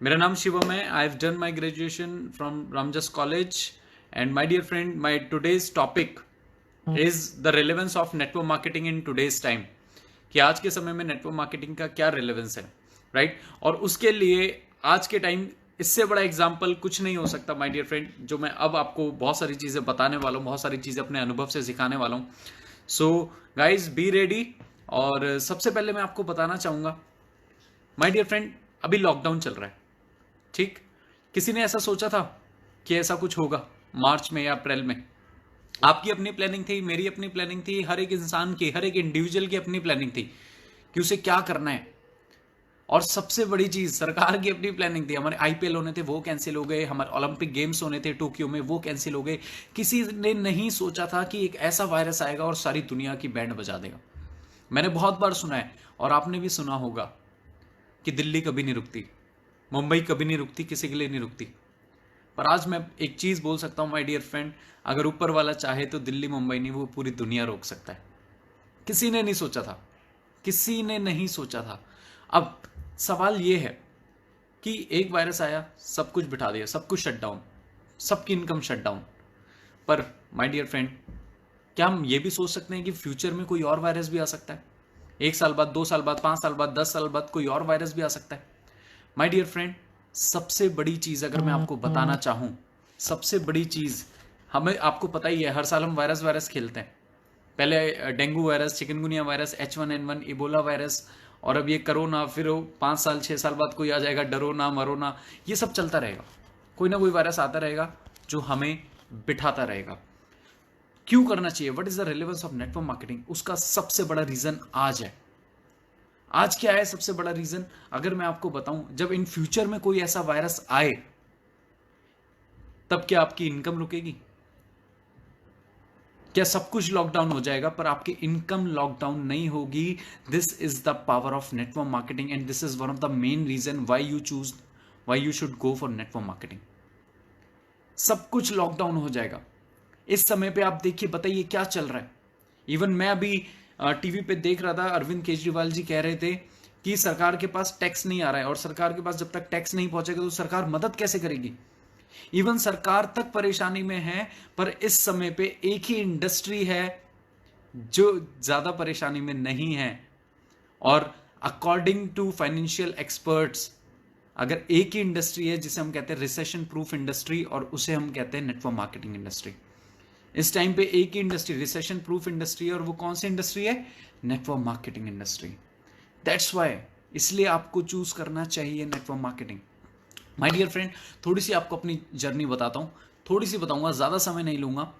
मेरा नाम शिवम है. I have done my graduation from Ramjas college and my dear friend, my today's topic is the relevance of network marketing in today's time. कि आज के समय में नेटवर्क मार्केटिंग का क्या रेलेवेंस है, राइट? और उसके लिए आज के टाइम इससे बड़ा एग्जाम्पल कुछ नहीं हो सकता माय डियर फ्रेंड, जो मैं अब आपको बहुत सारी चीजें बताने वाला हूँ, बहुत सारी चीजें अपने अनुभव से सिखाने वाला हूँ. So guys be ready. और सबसे पहले मैं आपको बताना चाहूंगा माय डियर फ्रेंड, अभी लॉकडाउन चल रहा है, ठीक? किसी ने ऐसा सोचा था कि ऐसा कुछ होगा मार्च में या अप्रैल में? आपकी अपनी प्लानिंग थी, मेरी अपनी प्लानिंग थी, हर एक इंसान की, हर एक इंडिविजुअल की अपनी प्लानिंग थी कि उसे क्या करना है. और सबसे बड़ी चीज, सरकार की अपनी प्लानिंग थी. हमारे आईपीएल होने थे, वो कैंसिल हो गए. हमारे ओलंपिक गेम्स होने थे टोक्यो में, वो कैंसिल हो गए. किसी ने नहीं सोचा था कि एक ऐसा वायरस आएगा और सारी दुनिया की बैंड बजा देगा. मैंने बहुत बार सुना है और आपने भी सुना होगा कि दिल्ली कभी नहीं रुकती, मुंबई कभी नहीं रुकती, किसी के लिए नहीं रुकती. पर आज मैं एक चीज बोल सकता हूं माय डियर फ्रेंड, अगर ऊपर वाला चाहे तो दिल्ली मुंबई नहीं, वो पूरी दुनिया रोक सकता है. किसी ने नहीं सोचा था, किसी ने नहीं सोचा था. अब सवाल ये है कि एक वायरस आया, सब कुछ बिठा दिया, सब कुछ शट डाउन, सबकी इनकम शट डाउन. पर माय डियर फ्रेंड, क्या हम ये भी सोच सकते हैं कि फ्यूचर में कोई और वायरस भी आ सकता है? 1 साल बाद, 2 साल बाद, 5 साल बाद, 10 साल बाद कोई और वायरस भी आ सकता है. माय डियर फ्रेंड, सबसे बड़ी चीज अगर मैं आपको बताना चाहूं, सबसे बड़ी चीज, हमें आपको पता ही है हर साल हम वायरस वायरस खेलते हैं. पहले dengue virus, chikungunya virus, H1N1, Ebola virus, और अब ये कोरोना. फिर 5 साल 6 साल बाद कोई आ जाएगा, डरो ना मरो ना. ये सब चलता रहेगा, कोई ना कोई वायरस आता रहेगा जो हमें बिठाता रहेगा. क्यों करना चाहिए? What is the relevance of network marketing? उसका सबसे बड़ा रीजन आज है. आज क्या है सबसे बड़ा रीजन? अगर मैं आपको बताऊं, जब इन फ्यूचर में कोई ऐसा वायरस आए, तब क्या आपकी इनकम रुकेगी? क्या सब कुछ लॉकडाउन हो जाएगा पर आपकी इनकम लॉकडाउन नहीं होगी? This is the power of network marketing and this is one of the main reason why you should go for network marketing. सब कुछ लॉकडाउन हो जाएगा. इस समय पे आप देखिए, बताइए क्या चल रहा है. इवन मैं अभी टीवी पे देख रहा था, अरविंद केजरीवाल जी कह रहे थे कि सरकार के पास टैक्स नहीं आ रहा है, और सरकार के पास जब तक टैक्स नहीं पहुंचेगा तो सरकार मदद कैसे करेगी? इवन सरकार तक परेशानी में है. पर इस समय पे एक ही इंडस्ट्री है जो ज्यादा परेशानी में नहीं है. और अकॉर्डिंग टू फाइनेंशियल एक्सपर्ट्स, अगर एक ही इंडस्ट्री है जिसे हम कहते हैं रिसेशन प्रूफ इंडस्ट्री, और उसे हम कहते हैं नेटवर्क मार्केटिंग इंडस्ट्री. इस टाइम पे एक ही इंडस्ट्री, रिसेशन प्रूफ इंडस्ट्री है, और वो कौन सी इंडस्ट्री है? Network marketing industry. That's why, इसलिए आपको चूज करना चाहिए network marketing. My dear friend, थोड़ी सी आपको अपनी जर्नी बताता हूँ, थोड़ी सी बताऊंगा, ज्यादा समय नहीं लूंगा.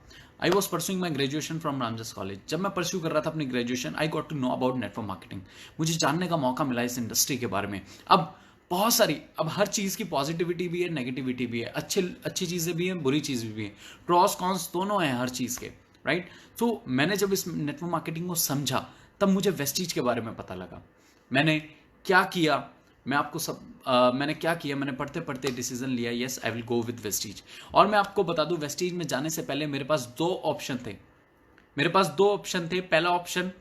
I was pursuing my graduation from Ramjas college. जब मैं परस्यू कर रहा था अपनी graduation, I got to know about network marketing. मुझे जानने का मौका मिला इस इंडस्ट्री के बारे में. अब बहुत सारी, अब हर चीज की पॉजिटिविटी भी है, नेगेटिविटी भी है, अच्छी चीजें भी हैं, बुरी चीजें भी हैं, प्रॉस कॉन्स दोनों हैं हर चीज के, राइट? तो मैंने जब इस नेटवर्क मार्केटिंग को समझा, तब मुझे वेस्टीज के बारे में पता लगा. मैंने क्या किया, मैं आपको मैंने क्या किया, मैंने पढ़ते पढ़ते डिसीजन लिया, yes I will go with Vestige. और मैं आपको बता दूं, वेस्टीज में जाने से पहले मेरे पास दो ऑप्शन थे. पहला ऑप्शन,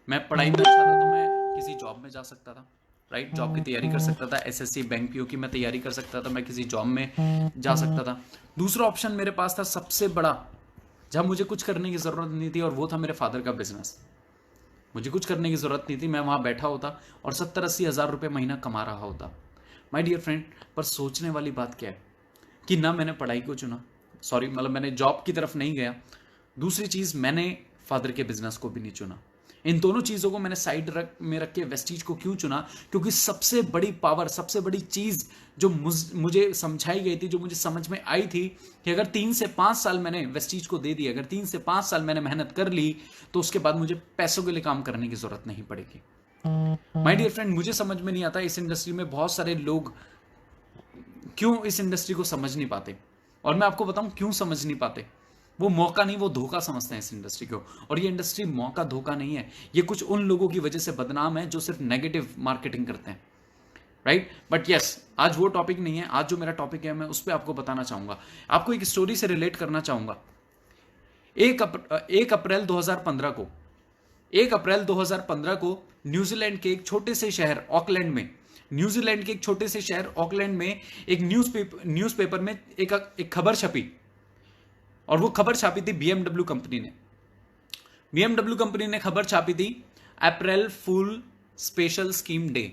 मैं पढ़ाई में अच्छा था तो मैं किसी जॉब में जा सकता था, राइट? जॉब की तैयारी कर सकता था, एसएससी बैंक पीओ की मैं तैयारी कर सकता था, मैं किसी जॉब में जा सकता था. दूसरा ऑप्शन मेरे पास था सबसे बड़ा, जहां मुझे कुछ करने की जरूरत नहीं थी, और वो था मेरे फादर का बिजनेस. मुझे कुछ करने की जरूरत नहीं थी, मैं वहां बैठा होता और 70-80 हज़ार रुपये महीना कमा रहा होता. माय डियर फ्रेंड, पर सोचने वाली बात क्या है कि ना मैंने पढ़ाई को चुना, सॉरी मतलब मैंने जॉब की तरफ नहीं गया. दूसरी चीज, मैंने फादर के बिजनेस को भी नहीं चुना. इन दोनों चीजों को मैंने साइड में रख के वेस्टीज को क्यों चुना? क्योंकि सबसे बड़ी पावर, सबसे बड़ी चीज जो मुझे समझाई गई थी, जो मुझे समझ में आई थी, कि अगर 3 से 5 साल मैंने वेस्टीज को दे दी, अगर 3 से 5 साल मैंने मेहनत कर ली, तो उसके बाद मुझे पैसों के लिए काम करने की जरूरत नहीं पड़ेगी. माय डियर फ्रेंड, मुझे समझ में नहीं आता इस इंडस्ट्री में बहुत सारे लोग क्यों इस इंडस्ट्री को समझ नहीं पाते. और मैं आपको बताऊं क्यों समझ नहीं पाते. वो मौका नहीं, वो धोखा समझते हैं इस इंडस्ट्री को. और ये इंडस्ट्री मौका धोखा नहीं है, ये कुछ उन लोगों की वजह से बदनाम है जो सिर्फ नेगेटिव मार्केटिंग करते हैं, राइट? बट यस, आज वो टॉपिक नहीं है. आज जो मेरा टॉपिक है, मैं उस पर आपको बताना चाहूंगा, आपको एक स्टोरी से रिलेट करना चाहूंगा. 1 अप्रैल 2015 को, 1 अप्रैल 2015 को न्यूजीलैंड के एक छोटे से शहर ऑकलैंड में न्यूजीलैंड के एक छोटे से शहर ऑकलैंड में एक न्यूज़पेपर में एक खबर छपी, और वो खबर छापी थी बीएमडब्ल्यू कंपनी ने। बीएमडब्ल्यू कंपनी ने खबर छापी थी अप्रैल फूल स्पेशल स्कीम डे।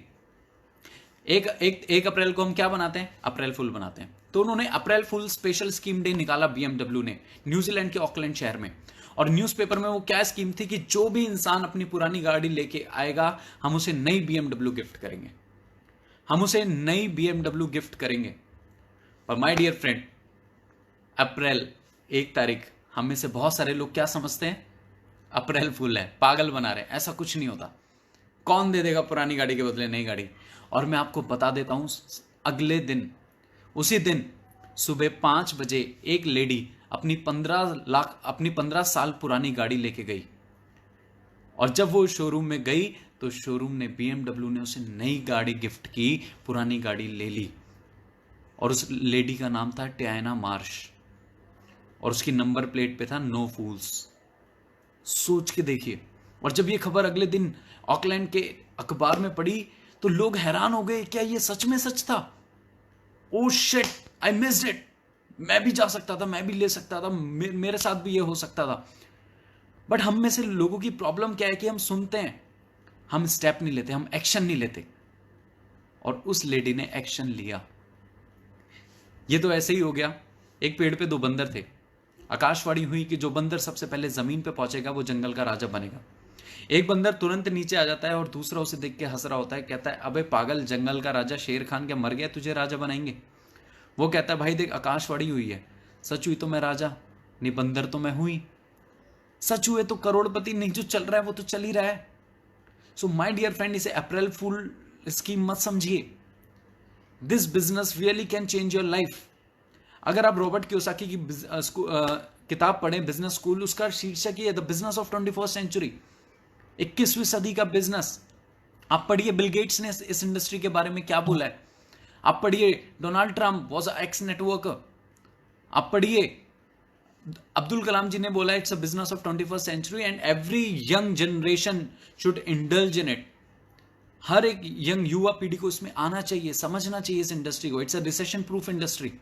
एक अप्रैल को हम क्या बनाते हैं? अप्रैल फूल बनाते हैं। तो उन्होंने अप्रैल फूल स्पेशल स्कीम डे निकाला बीएमडब्ल्यू ने न्यूजीलैंड के ऑकलैंड शहर में। और न्यूज़पेपर में वो क्या स्कीम थी कि जो भी इंसान अपनी पुरानी गाड़ी लेके आएगा हम उसे नई बीएमडब्ल्यू गिफ्ट करेंगे, हम उसे नई बीएमडब्ल्यू गिफ्ट करेंगे। और माय डियर फ्रेंड, अप्रैल 1 तारीख हम में से बहुत सारे लोग क्या समझते हैं? अप्रैल फूल है, पागल बना रहे हैं। ऐसा कुछ नहीं होता। कौन दे देगा पुरानी गाड़ी के बदले नई गाड़ी? और मैं आपको बता देता हूं, अगले दिन, उसी दिन सुबह 5 बजे एक लेडी अपनी 15 साल पुरानी गाड़ी लेके गई। और जब वो शोरूम में गई तो शोरूम ने, बीएमडब्ल्यू ने उसे नई गाड़ी गिफ्ट की, पुरानी गाड़ी ले ली। और उस लेडी का नाम था टियाना मार्श, और उसकी नंबर प्लेट पे था नो फूल्स। सोच के देखिए। और जब ये खबर अगले दिन ऑकलैंड के अखबार में पड़ी तो लोग हैरान हो गए, क्या ये सच में सच था? Oh shit, I missed it. मैं भी जा सकता था, मैं भी ले सकता था, मेरे साथ भी ये हो सकता था। बट हम में से लोगों की प्रॉब्लम क्या है कि हम सुनते हैं, हम स्टेप नहीं लेते, हम एक्शन नहीं लेते। और उस लेडी ने एक्शन लिया। ये तो ऐसे ही हो गया, एक पेड़ पे 2 बंदर थे। आकाशवाणी हुई कि जो बंदर सबसे पहले जमीन पे पहुंचेगा वो जंगल का राजा बनेगा। एक बंदर तुरंत नीचे आ जाता है और दूसरा उसे देख के हंस रहा होता है, कहता है अबे पागल, जंगल का राजा शेर खान क्या मर गया, तुझे राजा बनाएंगे? वो कहता है भाई देख, आकाशवाणी हुई है, सच हुई तो मैं राजा, नहीं बंदर तो मैं हुई। सच हुए तो करोड़पति, नहीं जो चल रहा है वो तो चल ही रहा है। सो माय डियर फ्रेंड, इसे अप्रैल फूल स्कीम मत समझिए। This business really can change your life. अगर आप रॉबर्ट कियोसाकी की किताब पढ़ें, बिजनेस स्कूल, उसका शीर्षक ही है the business of 21st century, 21वीं सदी का बिजनेस। आप पढ़िए बिल गेट्स ने इस इंडस्ट्री के बारे में क्या बोला है। आप पढ़िए Donald Trump was a ex networker. आप पढ़िए अब्दुल कलाम जी ने बोला it's a business of 21st century and every young generation should indulge in it. हर एक यंग युवा पीढ़ी को इसमें आना चाहिए, समझना चाहिए इस इंडस्ट्री को। It's a recession proof industry,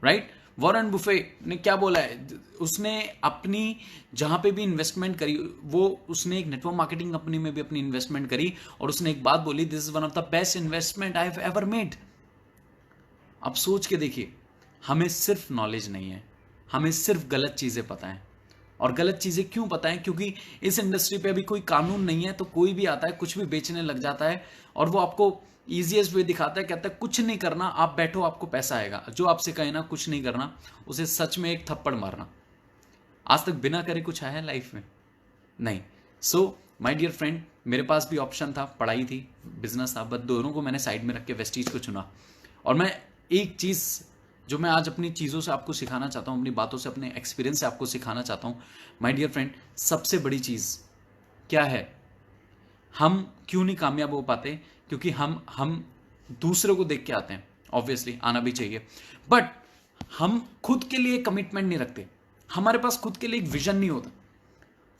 right? Warren Buffett ने क्या बोला है, उसने अपनी जहां पे भी इन्वेस्टमेंट करी, वो उसने एक नेटवर्क मार्केटिंग कंपनी में भी अपनी इन्वेस्टमेंट करी, और उसने एक बात बोली, this is one of the best investment I have ever made. अब सोच के देखिए, हमें सिर्फ नॉलेज नहीं है, हमें सिर्फ गलत चीजें पता है। और गलत चीजें क्यों पता है? क्योंकि इस इंडस्ट्री पे अभी कोई कानून नहीं है, तो कोई भी आता है कुछ भी बेचने लग जाता है, और वो आपको इजीएस्ट वे दिखाता है, कहता है कुछ नहीं करना, आप बैठो आपको पैसा आएगा। जो आपसे कहे ना कुछ नहीं करना, उसे सच में एक थप्पड़ मारना। आज तक बिना करे कुछ आया लाइफ में? नहीं। सो माय डियर फ्रेंड, मेरे पास भी ऑप्शन था, पढ़ाई थी, बिजनेस था, बट दोनों को मैंने साइड में रख के वेस्टीज को चुना। और मैं एक चीज जो मैं आज अपनी चीज़ों से आपको सिखाना चाहता हूँ, अपनी बातों से, अपने एक्सपीरियंस से आपको सिखाना चाहता हूँ, माय डियर फ्रेंड, सबसे बड़ी चीज़ क्या है? हम क्यों नहीं कामयाब हो पाते? क्योंकि हम दूसरे को देख के आते हैं। ऑब्वियसली आना भी चाहिए, बट हम खुद के लिए कमिटमेंट नहीं रखते। हमारे पास खुद के लिए एक विजन नहीं होता।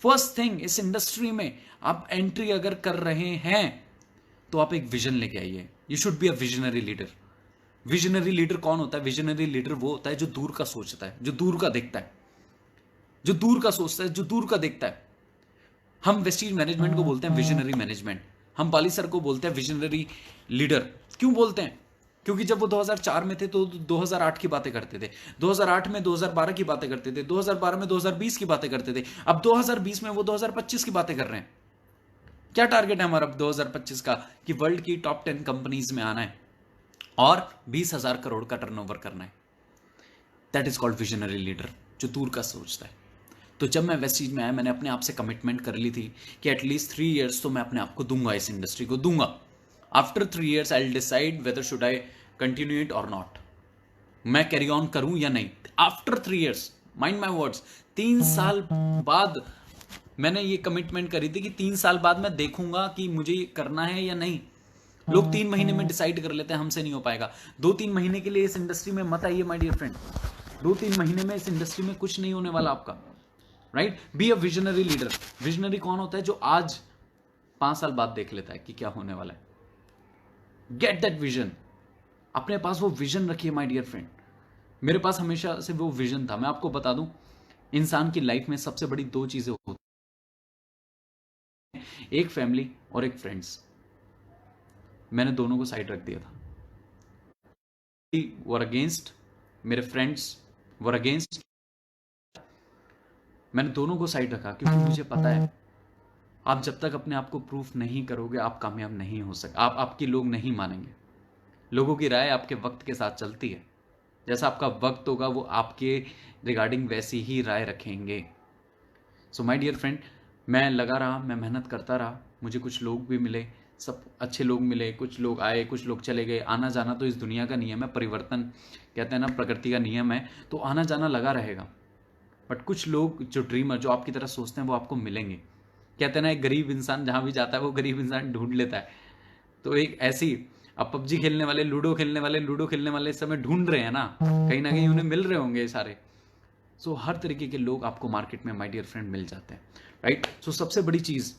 फर्स्ट थिंग, इस इंडस्ट्री में आप एंट्री अगर कर रहे हैं तो आप एक विजन लेके आइए। You should be a visionary leader. Visionary leader कौन होता है? विजनरी लीडर वो होता है जो दूर का सोचता है, जो दूर का देखता है, जो दूर का सोचता है, जो दूर का देखता है। हम वेस्टीज मैनेजमेंट को बोलते हैं विजनरी मैनेजमेंट, हम बाली सर को बोलते हैं विजनरी लीडर। क्यों बोलते हैं? क्योंकि जब वो 2004 में थे तो 2008 की बातें करते थे, 2008 में 2012 की बातें करते थे, 2012 में 2020 की बातें करते थे। अब 2020 में वो 2025 की बातें कर रहे हैं। क्या टारगेट है हमारा 2025 का? कि वर्ल्ड की टॉप 10 कंपनीज में आना है और 20,000 करोड़ का टर्नओवर करना है। That is called visionary leader, जो दूर का सोचता है। तो जब मैं वेस्टीज में आया, मैंने अपने आप से कमिटमेंट कर ली थी कि एटलीस्ट 3 years तो मैं अपने आप को दूंगा, इस इंडस्ट्री को दूंगा। After 3 years I will decide whether should I continue it और नॉट। मैं कैरी ऑन करूं या नहीं। After 3 years, mind my words, 3 साल बाद मैंने ये कमिटमेंट करी थी कि 3 साल बाद मैं देखूंगा कि मुझे ये करना है या नहीं। लोग 3 महीने में डिसाइड कर लेते हैं, हमसे नहीं हो पाएगा। 2-3 महीने के लिए इस इंडस्ट्री में मत आइए माय डियर फ्रेंड। 2-3 महीने में इस इंडस्ट्री में कुछ नहीं होने वाला आपका, right? B a visionary leader. Visionary कौन होता है? जो आज 5 साल बाद देख लेता है कि क्या होने वाला है। गेट दैट विजन, अपने पास वो विजन रखिए माय डियर फ्रेंड। मेरे पास हमेशा से वो विजन था। मैं आपको बता दूं, इंसान की लाइफ में सबसे बड़ी दो चीजें होती हैं, एक फैमिली और एक फ्रेंड्स। मैंने दोनों को साइड रख दिया था। वर अगेंस्ट, मेरे फ्रेंड्स वर अगेंस्ट, मैंने दोनों को साइड रखा, क्योंकि मुझे पता है आप जब तक अपने आप को प्रूफ नहीं करोगे आप कामयाब नहीं हो सकते। आपकी लोग नहीं मानेंगे। लोगों की राय आपके वक्त के साथ चलती है। जैसा आपका वक्त होगा वो आपके रिगार्डिंग वैसी ही राय रखेंगे। सो माय डियर फ्रेंड, मैं लगा रहा, मैं मेहनत करता रहा, मुझे कुछ लोग भी मिले, सब अच्छे लोग मिले, कुछ लोग आए कुछ लोग चले गए। आना जाना तो इस दुनिया का नियम है, परिवर्तन कहते हैं ना, प्रकृति का नियम है, तो आना जाना लगा रहेगा। बट कुछ लोग जो ड्रीमर, जो आपकी तरह सोचते हैं, वो आपको मिलेंगे। कहते हैं ना, एक गरीब इंसान जहाँ भी जाता है वो गरीब इंसान ढूंढ लेता है। तो एक ऐसी, अब पबजी खेलने वाले, लूडो खेलने वाले, लूडो खेलने वाले इस समय ढूंढ रहे हैं ना, कहीं ना कहीं उन्हें मिल रहे होंगे ये सारे। सो हर तरीके के लोग आपको मार्केट में माय डियर फ्रेंड मिल जाते हैं, राइट। सो सबसे बड़ी चीज़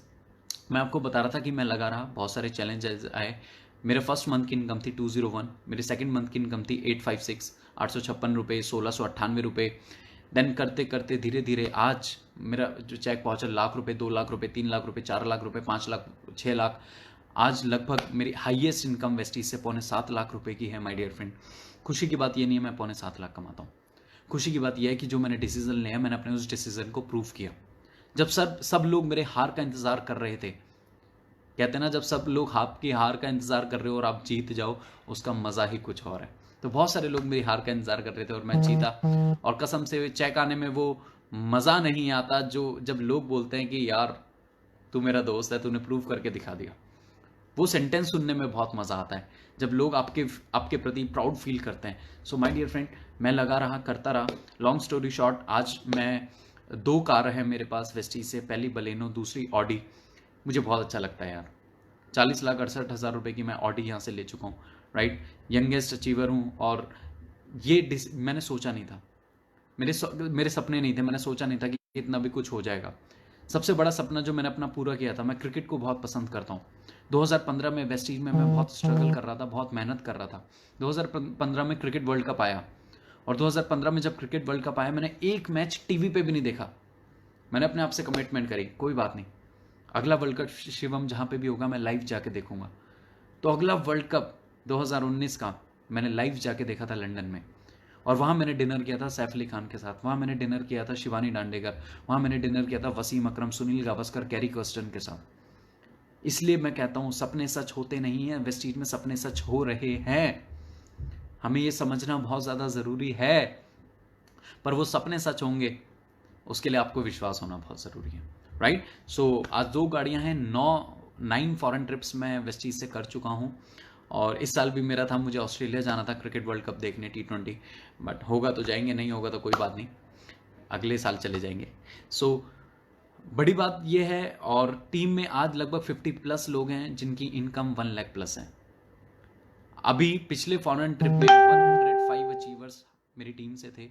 मैं आपको बता रहा था कि मैं लगा रहा, बहुत सारे चैलेंजेस आए। मेरे फर्स्ट मंथ की इनकम थी 201, मेरे सेकंड मंथ की इनकम थी 856, 856 रुपये, 1698 रुपये। देन करते करते धीरे धीरे आज मेरा जो चेक पहुंचा लाख रुपए, 2 लाख रुपए, 3 लाख रुपए, 4 लाख रुपए, 5 लाख, 6 लाख। आज लगभग मेरी हाईएस्ट इनकम वेस्टीज से 6.25 लाख रुपए की है माय डियर फ्रेंड। खुशी की बात ये नहीं है मैं 7.25 लाख कमाता हूँ। खुशी की बात यह है कि जो मैंने डिसीजन लिया, मैंने अपने उस डिसीजन को प्रूव किया। जब सब लोग मेरे हार का इंतजार कर रहे थे, कहते हैं ना, जब सब लोग आपकी हार का इंतजार कर रहे हो और आप जीत जाओ, उसका मजा ही कुछ और है। तो बहुत सारे लोग मेरी हार का इंतजार कर रहे थे और मैं जीता। और कसम से चेक आने में वो मजा नहीं आता जो जब लोग बोलते हैं कि यार तू मेरा दोस्त है, तूने प्रूव करके दिखा दिया। वो सेंटेंस सुनने में बहुत मजा आता है जब लोग आपके आपके प्रति प्राउड फील करते हैं। सो माय डियर फ्रेंड, मैं लगा रहा, करता रहा। लॉन्ग स्टोरी शॉर्ट, आज मैं 2 कार है मेरे पास वेस्टीज से, पहली बलेनो, दूसरी ऑडी। मुझे बहुत अच्छा लगता है यार। 40,68,000 रुपए की मैं ऑडी यहाँ से ले चुका हूँ, राइट। यंगेस्ट अचीवर हूँ। और ये मैंने सोचा नहीं था, मेरे सपने नहीं थे, मैंने सोचा नहीं था कि इतना भी कुछ हो जाएगा। सबसे बड़ा सपना जो मैंने अपना पूरा किया था, मैं क्रिकेट को बहुत पसंद करता हूँ। 2015 में वेस्टीज में मैं बहुत स्ट्रगल कर रहा था, बहुत मेहनत कर रहा था। 2015 में क्रिकेट वर्ल्ड कप आया, और 2015 में जब क्रिकेट वर्ल्ड कप आया, मैंने एक मैच टीवी पे भी नहीं देखा। मैंने अपने आप से कमिटमेंट करी, कोई बात नहीं, अगला वर्ल्ड कप शिवम जहाँ पे भी होगा मैं लाइव जाके देखूंगा। तो अगला वर्ल्ड कप 2019 का मैंने लाइव जाके देखा था लंदन में। और वहाँ मैंने डिनर किया था सैफ अली खान के साथ, वहाँ मैंने डिनर किया था शिवानी डांडेकर, वहाँ मैंने डिनर किया था वसीम अकरम, सुनील गावस्कर, कैरी कर्स्टन के साथ। इसलिए मैं कहता हूँ सपने सच होते नहीं हैं, वेस्टीज में सपने सच हो रहे हैं। हमें ये समझना बहुत ज़्यादा ज़रूरी है, पर वो सपने सच होंगे उसके लिए आपको विश्वास होना बहुत ज़रूरी है, राइट। सो आज 2 गाड़ियाँ हैं, 9 फॉरेन ट्रिप्स मैं वेस्टीज से कर चुका हूँ। और इस साल भी मेरा था, मुझे ऑस्ट्रेलिया जाना था क्रिकेट वर्ल्ड कप देखने, T20, बट होगा तो जाएंगे, नहीं होगा तो कोई बात नहीं, अगले साल चले जाएंगे। सो बड़ी बात यह है, और टीम में आज लगभग 50+ लोग हैं जिनकी इनकम 1 लाख प्लस है। अभी पिछले फॉरेन ट्रिप में 105 अचीवर्स मेरी टीम से थे।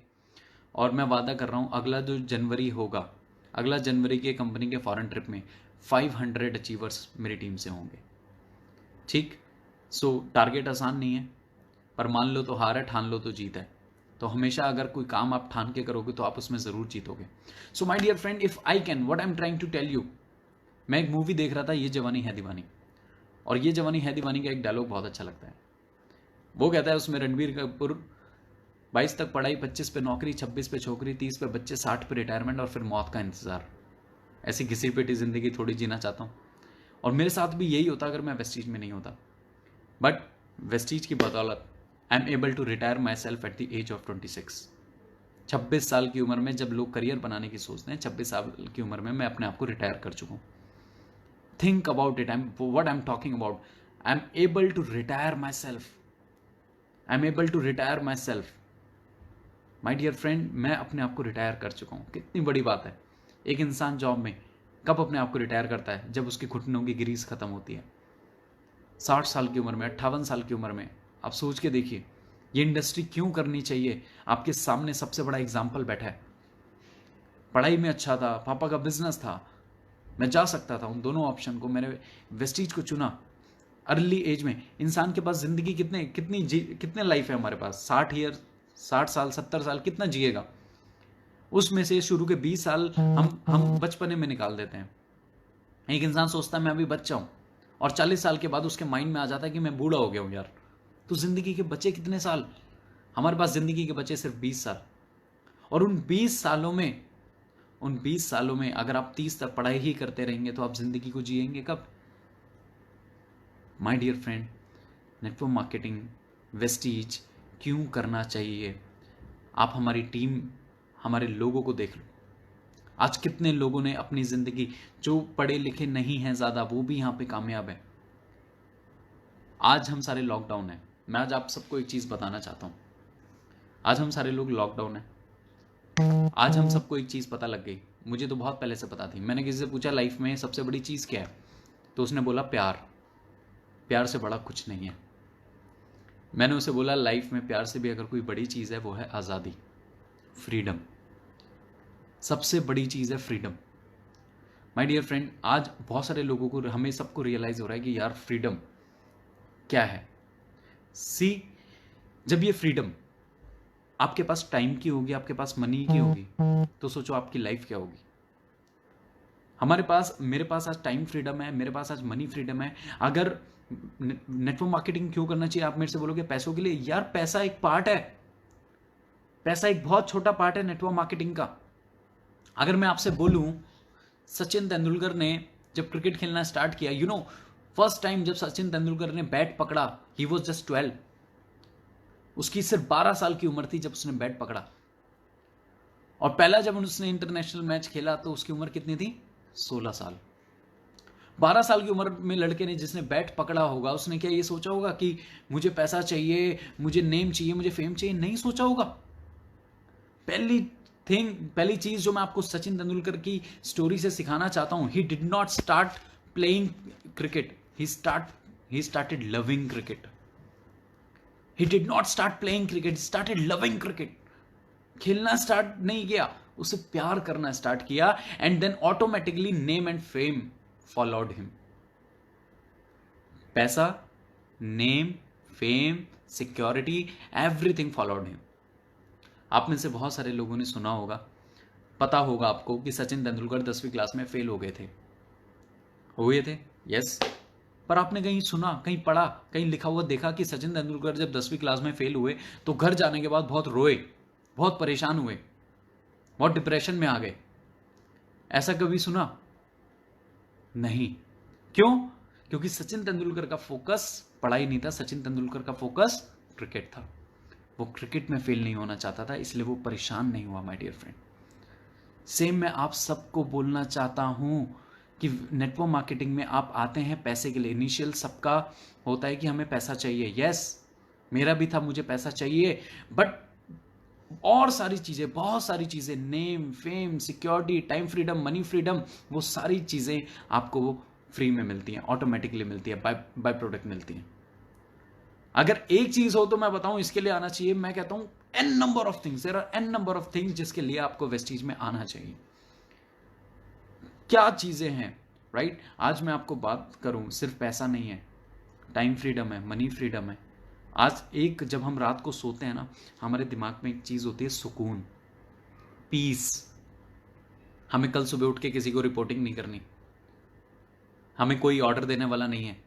और मैं वादा कर रहा हूँ अगला जो जनवरी होगा, अगला जनवरी के कंपनी के फॉरेन ट्रिप में 500 अचीवर्स मेरी टीम से होंगे, ठीक। सो टारगेट आसान नहीं है, पर मान लो तो हार है, ठान लो तो जीत है। तो हमेशा अगर कोई काम आप ठान के करोगे तो आप उसमें ज़रूर जीतोगे। So my dear friend, if I can, what I am trying to tell you, मैं एक मूवी देख रहा था, ये जवानी है दीवानी, और ये जवानी है दीवानी का एक डायलॉग बहुत अच्छा लगता है। वो कहता है उसमें रणबीर कपूर, 22 तक पढ़ाई, 25 पे नौकरी, 26 पे छोकरी, 30 पे बच्चे, 60 पे रिटायरमेंट, और फिर मौत का इंतज़ार। ऐसी घिसी पिटी ज़िंदगी थोड़ी जीना चाहता हूँ। और मेरे साथ भी यही होता अगर मैं वेस्टीज में नहीं होता। बट वेस्टीज की बदौलत I am able to retire my self at the age of 26। 26 साल की उम्र में जब लोग करियर बनाने की सोचते हैं, 26 साल की उम्र में मैं अपने आप को रिटायर कर चुका हूँ। Think about it, what I am talking about. I am able to retire my self, I am able to retire my self. My dear friend, मैं अपने आप को रिटायर कर चुका हूँ। कितनी बड़ी बात है। एक इंसान जॉब में कब अपने आप को रिटायर करता है? जब उसकी घुटनों की ग्रीस खत्म होती है। 60 साल की उम्र में, 58 साल की उम्र में। आप सोच के देखिए ये इंडस्ट्री क्यों करनी चाहिए। आपके सामने सबसे बड़ा एग्जाम्पल बैठा है। पढ़ाई में अच्छा था, पापा का बिजनेस था, मैं जा सकता था उन दोनों ऑप्शन को, मैंने वेस्टीज को चुना। अर्ली एज में इंसान के पास जिंदगी कितने लाइफ है हमारे पास, 60 ईयर, 60 साल, 70 साल, कितना जिएगा? उसमें से शुरू के 20 साल हम बचपने में निकाल देते हैं। एक इंसान सोचता है मैं अभी बच्चा हूं, और 40 साल के बाद उसके माइंड में आ जाता है कि मैं बूढ़ा हो गया हूं यार। तो जिंदगी के बचे कितने साल? हमारे पास जिंदगी के बचे सिर्फ 20 साल। और उन 20 सालों में अगर आप 30 तक पढ़ाई ही करते रहेंगे तो आप जिंदगी को जिएंगे कब? My dear friend, network marketing Vestige क्यों करना चाहिए? आप हमारी टीम, हमारे लोगों को देख लो। आज कितने लोगों ने अपनी जिंदगी, जो पढ़े लिखे नहीं हैं ज्यादा, वो भी यहां पे कामयाब है। आज हम सारे लॉकडाउन है। मैं आज आप सबको एक चीज बताना चाहता हूं। आज हम सारे लोग लॉकडाउन है। आज हम सबको एक चीज पता लग गई। मुझे तो बहुत पहले से पता थी। मैंने किसी से पूछा लाइफ में सबसे बड़ी चीज क्या है, तो उसने बोला प्यार। प्यार से बड़ा कुछ नहीं है। मैंने उसे बोला लाइफ में प्यार से भी अगर कोई बड़ी चीज है वो है आजादी, फ्रीडम। सबसे बड़ी चीज है फ्रीडम। माय डियर फ्रेंड, आज बहुत सारे लोगों को, हमें सबको रियलाइज हो रहा है कि यार फ्रीडम क्या है। जब ये फ्रीडम आपके पास टाइम की होगी, आपके पास मनी की होगी, तो सोचो आपकी लाइफ क्या होगी। मेरे पास आज टाइम फ्रीडम है, मेरे पास आज मनी फ्रीडम है। अगर नेटवर्क मार्केटिंग क्यों करना चाहिए, आप मेरे से बोलोगे पैसों के लिए। यार पैसा एक पार्ट है, पैसा एक बहुत छोटा पार्ट है नेटवर्क मार्केटिंग का। अगर मैं आपसे बोलूं, सचिन तेंदुलकर ने जब क्रिकेट खेलना स्टार्ट किया, फर्स्ट टाइम जब सचिन तेंदुलकर ने बैट पकड़ा, ही वॉज जस्ट 12। उसकी सिर्फ 12 साल की उम्र थी जब उसने बैट पकड़ा। और पहला जब उसने इंटरनेशनल मैच खेला तो उसकी उम्र कितनी थी? 16 साल। 12 साल की उम्र में लड़के ने, जिसने बैट पकड़ा होगा, उसने क्या ये सोचा होगा कि मुझे पैसा चाहिए, मुझे नेम चाहिए, मुझे फेम चाहिए? नहीं सोचा होगा। पहली चीज जो मैं आपको सचिन तेंदुलकर की स्टोरी से सिखाना चाहता हूं, he did not start playing cricket, he started loving cricket. He did not start playing cricket, he started loving cricket. खेलना स्टार्ट नहीं किया, उसे प्यार करना स्टार्ट किया, and then automatically name and fame followed him. पैसा, name, fame, security, everything followed him. आप में से बहुत सारे लोगों ने सुना होगा, पता होगा आपको कि सचिन तेंदुलकर 10वीं क्लास में फेल हो गए थे। यस। पर आपने कहीं सुना, कहीं पढ़ा, कहीं लिखा हुआ देखा कि सचिन तेंदुलकर जब 10वीं क्लास में फेल हुए तो घर जाने के बाद बहुत रोए, बहुत परेशान हुए, बहुत डिप्रेशन में आ गए? ऐसा कभी सुना? नहीं। क्यों? क्योंकि सचिन तेंदुलकर का फोकस पढ़ाई नहीं था, सचिन तेंदुलकर का फोकस क्रिकेट था। वो क्रिकेट में फेल नहीं होना चाहता था, इसलिए वो परेशान नहीं हुआ। माय डियर फ्रेंड, सेम मैं आप सबको बोलना चाहता हूं कि नेटवर्क मार्केटिंग में आप आते हैं पैसे के लिए। इनिशियल सबका होता है कि हमें पैसा चाहिए। यस, मेरा भी था, मुझे पैसा चाहिए, बट और सारी चीजें, बहुत सारी चीजें, name, fame, security, time freedom, money freedom, वो सारी चीजें आपको फ्री में मिलती हैं, ऑटोमेटिकली मिलती है, बाय प्रोडक्ट मिलती हैं। अगर एक चीज हो तो मैं बताऊं इसके लिए आना चाहिए। मैं कहता हूं n number of things, there are n number of things जिसके लिए आपको वेस्टीज में आना चाहिए। क्या चीजें हैं, राइट? आज मैं आपको बात करूं, सिर्फ पैसा नहीं है, टाइम फ्रीडम है, मनी फ्रीडम है। आज जब हम रात को सोते हैं ना, हमारे दिमाग में एक चीज होती है, सुकून, पीस। हमें कल सुबह उठ के किसी को रिपोर्टिंग नहीं करनी, हमें कोई ऑर्डर देने वाला नहीं है।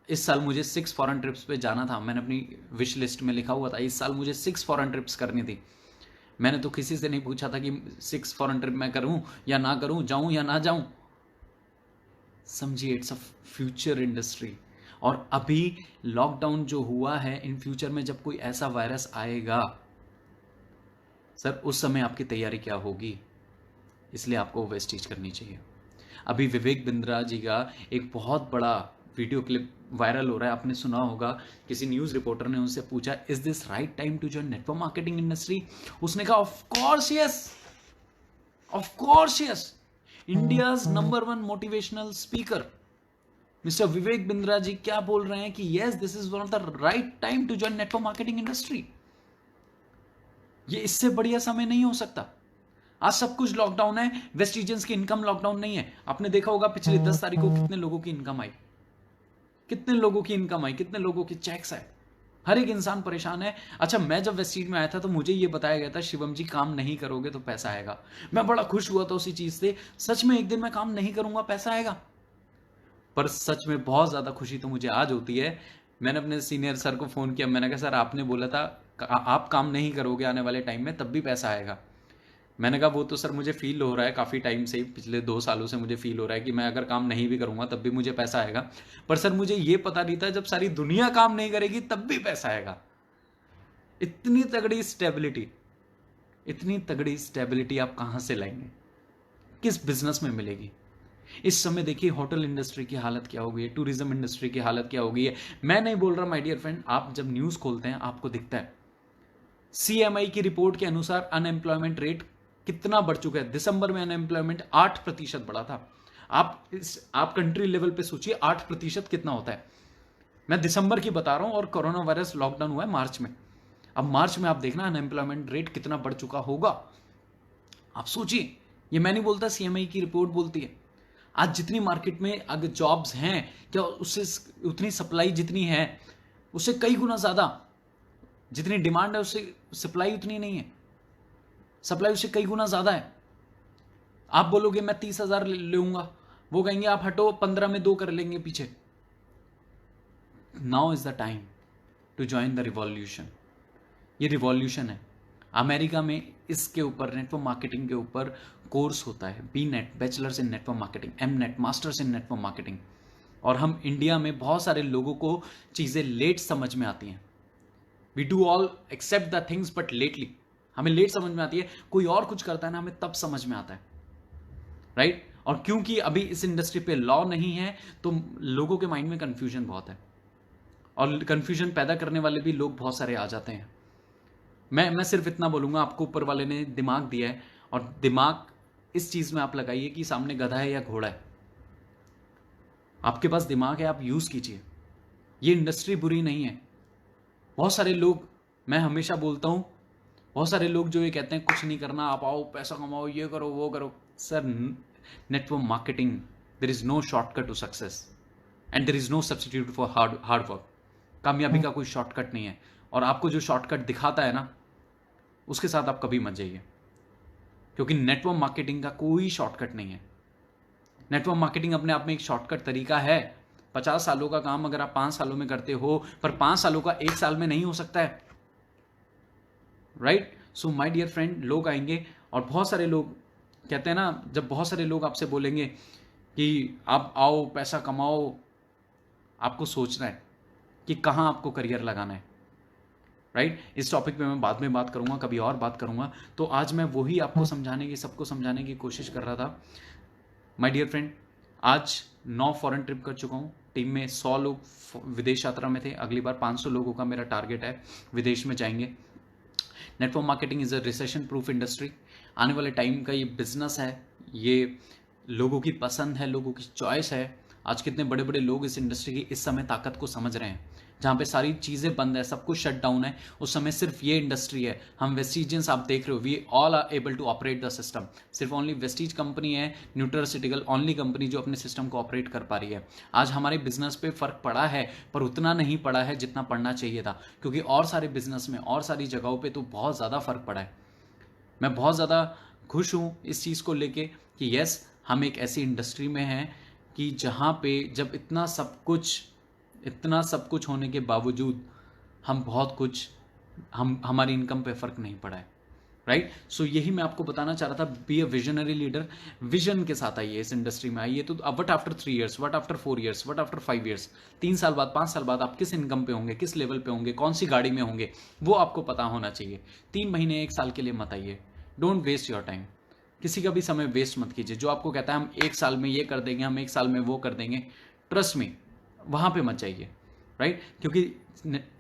इस साल मुझे 6 फॉरेन ट्रिप्स पे जाना था, मैंने अपनी विश लिस्ट में लिखा हुआ था इस साल मुझे 6 फॉरेन ट्रिप्स करनी थी। मैंने तो किसी से नहीं पूछा था कि 6 फॉरेन ट्रिप मैं करूं या ना करूं, जाऊं या ना जाऊं। समझिए, इट्स अ फ्यूचर इंडस्ट्री। और अभी लॉकडाउन जो हुआ है, इन फ्यूचर में जब कोई ऐसा वायरस आएगा सर, उस समय आपकी तैयारी क्या होगी? इसलिए आपको वेस्टीज करनी चाहिए। अभी विवेक बिंद्रा जी का एक बहुत बड़ा वीडियो क्लिप वायरल हो रहा है, आपने सुना होगा। किसी न्यूज रिपोर्टर ने उनसे पूछा, is this right time to join network marketing industry? उसने कहा, of course yes, of course yes. India's number 1 motivational speaker mister Vivek Bindra ji क्या बोल रहे हैं कि yes, this is one of the right time to join network marketing industry. ये इससे बढ़िया समय नहीं हो सकता। आज सब कुछ लॉकडाउन है, वेस्टिजियंस की इनकम लॉकडाउन नहीं है। आपने देखा होगा पिछले 10 तारीख को कितने लोगों की इनकम आई। कितने लोगों की इनकम आई, कितने लोगों के चेक्स आए, हर एक इंसान परेशान है। अच्छा, मैं जब वेस्टीज में आया था तो मुझे ये बताया गया था शिवम जी काम नहीं करोगे तो पैसा आएगा। मैं बड़ा खुश हुआ था उसी चीज से, सच में एक दिन मैं काम नहीं करूंगा पैसा आएगा। पर सच में बहुत ज्यादा खुशी तो मुझे आज होती है। मैंने अपने सीनियर सर को फोन किया, मैंने कहा सर आपने बोला था आप काम नहीं करोगे आने वाले टाइम में तब भी पैसा आएगा। मैंने कहा वो तो सर मुझे फील हो रहा है काफ़ी टाइम से ही, पिछले 2 सालों से मुझे फील हो रहा है कि मैं अगर काम नहीं भी करूंगा तब भी मुझे पैसा आएगा। पर सर मुझे ये पता नहीं था जब सारी दुनिया काम नहीं करेगी तब भी पैसा आएगा। इतनी तगड़ी स्टेबिलिटी, इतनी तगड़ी स्टेबिलिटी आप कहां से लाएंगे, किस बिजनेस में मिलेगी? इस समय देखिए होटल इंडस्ट्री की हालत क्या हो गई है, टूरिज्म इंडस्ट्री की हालत क्या हो गई है। मैं नहीं बोल रहा माय डियर फ्रेंड, आप जब न्यूज़ खोलते हैं आपको दिखता है सीएमआई की रिपोर्ट के अनुसार अनएम्प्लॉयमेंट रेट कितना बढ़ चुका है। दिसंबर में अनएम्प्लॉयमेंट 8% बढ़ा था। आप कंट्री लेवल पे सोचिए 8% कितना होता है। मैं दिसंबर की बता रहा हूं और कोरोना वायरस लॉकडाउन हुआ है मार्च में। अब मार्च में आप देखना अनएम्प्लॉयमेंट रेट कितना बढ़ चुका होगा, आप सोचिए। ये मैं नहीं बोलता, सीएमआई की रिपोर्ट बोलती है। आज जितनी मार्केट में अगर जॉब्स हैं, क्या उससे उतनी सप्लाई जितनी है उससे कई गुना ज्यादा, जितनी डिमांड है उससे सप्लाई उतनी नहीं है, सप्लाई उससे कई गुना ज्यादा है। आप बोलोगे मैं 30,000 लूंगा, वो कहेंगे आप हटो 15 में 2 कर लेंगे पीछे। Now is the time to join the revolution. ये रिवॉल्यूशन है। अमेरिका में इसके ऊपर नेटवर्क मार्केटिंग के ऊपर कोर्स होता है, B net, bachelors in network marketing, M net, masters in network marketing. और हम इंडिया में बहुत सारे लोगों को चीज़ें लेट समझ में आती हैं। We do all accept the things but lately, हमें लेट समझ में आती है। कोई और कुछ करता है ना, हमें तब समझ में आता है, राइट? और क्योंकि अभी इस इंडस्ट्री पे लॉ नहीं है तो लोगों के माइंड में कंफ्यूजन बहुत है, और कंफ्यूजन पैदा करने वाले भी लोग बहुत सारे आ जाते हैं। मैं सिर्फ इतना बोलूंगा, आपको ऊपर वाले ने दिमाग दिया है, और दिमाग इस चीज में आप लगाइए कि सामने गधा है या घोड़ा है। आपके पास दिमाग है, आप यूज कीजिए। ये इंडस्ट्री बुरी नहीं है। बहुत सारे लोग, मैं हमेशा बोलता हूं, बहुत सारे लोग जो ये कहते हैं कुछ नहीं करना, आप आओ पैसा कमाओ, ये करो वो करो। Sir, network marketing, there is no shortcut to success and there is no substitute for hard work. कामयाबी का कोई शॉर्टकट नहीं है, और आपको जो शॉर्टकट दिखाता है ना उसके साथ आप कभी मत जाइए, क्योंकि नेटवर्क मार्केटिंग का कोई शॉर्टकट नहीं है। नेटवर्क मार्केटिंग अपने आप में एक शॉर्टकट तरीका है। 50 सालों का काम अगर आप 5 सालों में करते हो, पर 5 सालों का 1 साल में नहीं हो सकता है, right? So my dear friend, लोग आएंगे और बहुत सारे लोग कहते हैं ना, जब बहुत सारे लोग आपसे बोलेंगे कि आप आओ पैसा कमाओ, आपको सोचना है कि कहाँ आपको करियर लगाना है, राइट? इस टॉपिक पे मैं बाद में बात करूंगा, कभी और बात करूंगा। तो आज मैं वही आपको समझाने की, सबको समझाने की कोशिश कर रहा था। माय डियर फ्रेंड, आज 9 फॉरेन ट्रिप कर चुका हूँ। टीम में 100 लोग विदेश यात्रा में थे, अगली बार 500 लोगों का मेरा टारगेट है, विदेश में जाएंगे। Network marketing is a recession proof industry. आने वाले टाइम का ये बिजनेस है, ये लोगों की पसंद है, लोगों की चॉइस है। आज कितने बड़े बड़े लोग इस इंडस्ट्री की इस समय ताकत को समझ रहे हैं। जहाँ पे सारी चीज़ें बंद है, सब कुछ शट डाउन है, उस समय सिर्फ ये इंडस्ट्री है। हम वेस्टिजियंस आप देख रहे हो, we all are able to operate the system. सिर्फ ओनली वेस्टिज कंपनी है, न्यूट्रास्यूटिकल ओनली कंपनी जो अपने सिस्टम को ऑपरेट कर पा रही है। आज हमारे बिजनेस पे फर्क पड़ा है, पर उतना नहीं पड़ा है जितना पड़ना चाहिए था, क्योंकि और सारे बिजनेस में और सारी जगहों पर तो बहुत ज़्यादा फर्क पड़ा है। मैं बहुत ज़्यादा खुश हूँ इस चीज़ को लेके कि यस, हम एक ऐसी इंडस्ट्री में हैं कि जहाँ पे जब इतना सब कुछ होने के बावजूद हम बहुत कुछ, हमारी इनकम पे फर्क नहीं पड़ा है, राइट? सो यही मैं आपको बताना चाह रहा था। B a visionary leader, vision के साथ आइए, इस इंडस्ट्री में आइए। तो what after 3 years, what after 4 years, what after 5 years, 3 साल बाद, 5 साल बाद आप किस इनकम पे होंगे, किस लेवल पे होंगे, कौन सी गाड़ी में होंगे, वो आपको पता होना चाहिए। 3 महीने 1 साल के लिए मत आइए। डोंट वेस्ट योर टाइम, किसी का भी समय वेस्ट मत कीजिए। जो आपको कहता है हम 1 साल में ये कर देंगे, हम 1 साल में वो कर देंगे, ट्रस्ट मी, वहाँ पे मत जाइए, राइट? क्योंकि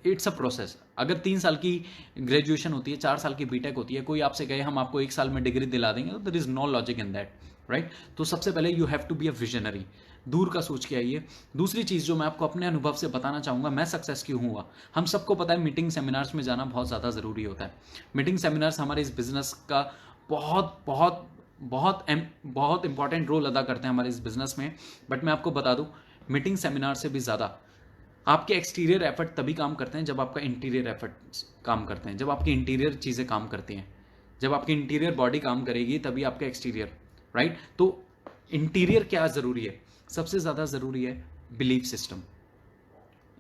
इट्स अ प्रोसेस। अगर 3 साल की ग्रेजुएशन होती है, 4 साल की बीटेक होती है, कोई आपसे कहे हम आपको 1 साल में डिग्री दिला देंगे, तो there is no logic in that, right? तो सबसे पहले you have to be a visionary, दूर का सोच के आइए। दूसरी चीज़ जो मैं आपको अपने अनुभव से बताना चाहूँगा, मैं सक्सेस क्यों हुआ। हम सबको पता है मीटिंग सेमिनार्स में जाना बहुत ज़्यादा ज़रूरी होता है। मीटिंग सेमिनार्स हमारे इस बिज़नेस का बहुत बहुत बहुत बहुत इंपॉर्टेंट रोल अदा करते हैं हमारे इस बिज़नेस में। बट मैं आपको बता दूं, मीटिंग सेमिनार से भी ज़्यादा आपके एक्सटीरियर एफर्ट तभी काम करते हैं जब आपका इंटीरियर एफर्ट काम करते हैं, जब आपकी इंटीरियर चीज़ें काम करती हैं, जब आपकी इंटीरियर बॉडी काम करेगी तभी आपका एक्सटीरियर, राइट। तो इंटीरियर क्या ज़रूरी है? सबसे ज़्यादा ज़रूरी है बिलीफ सिस्टम।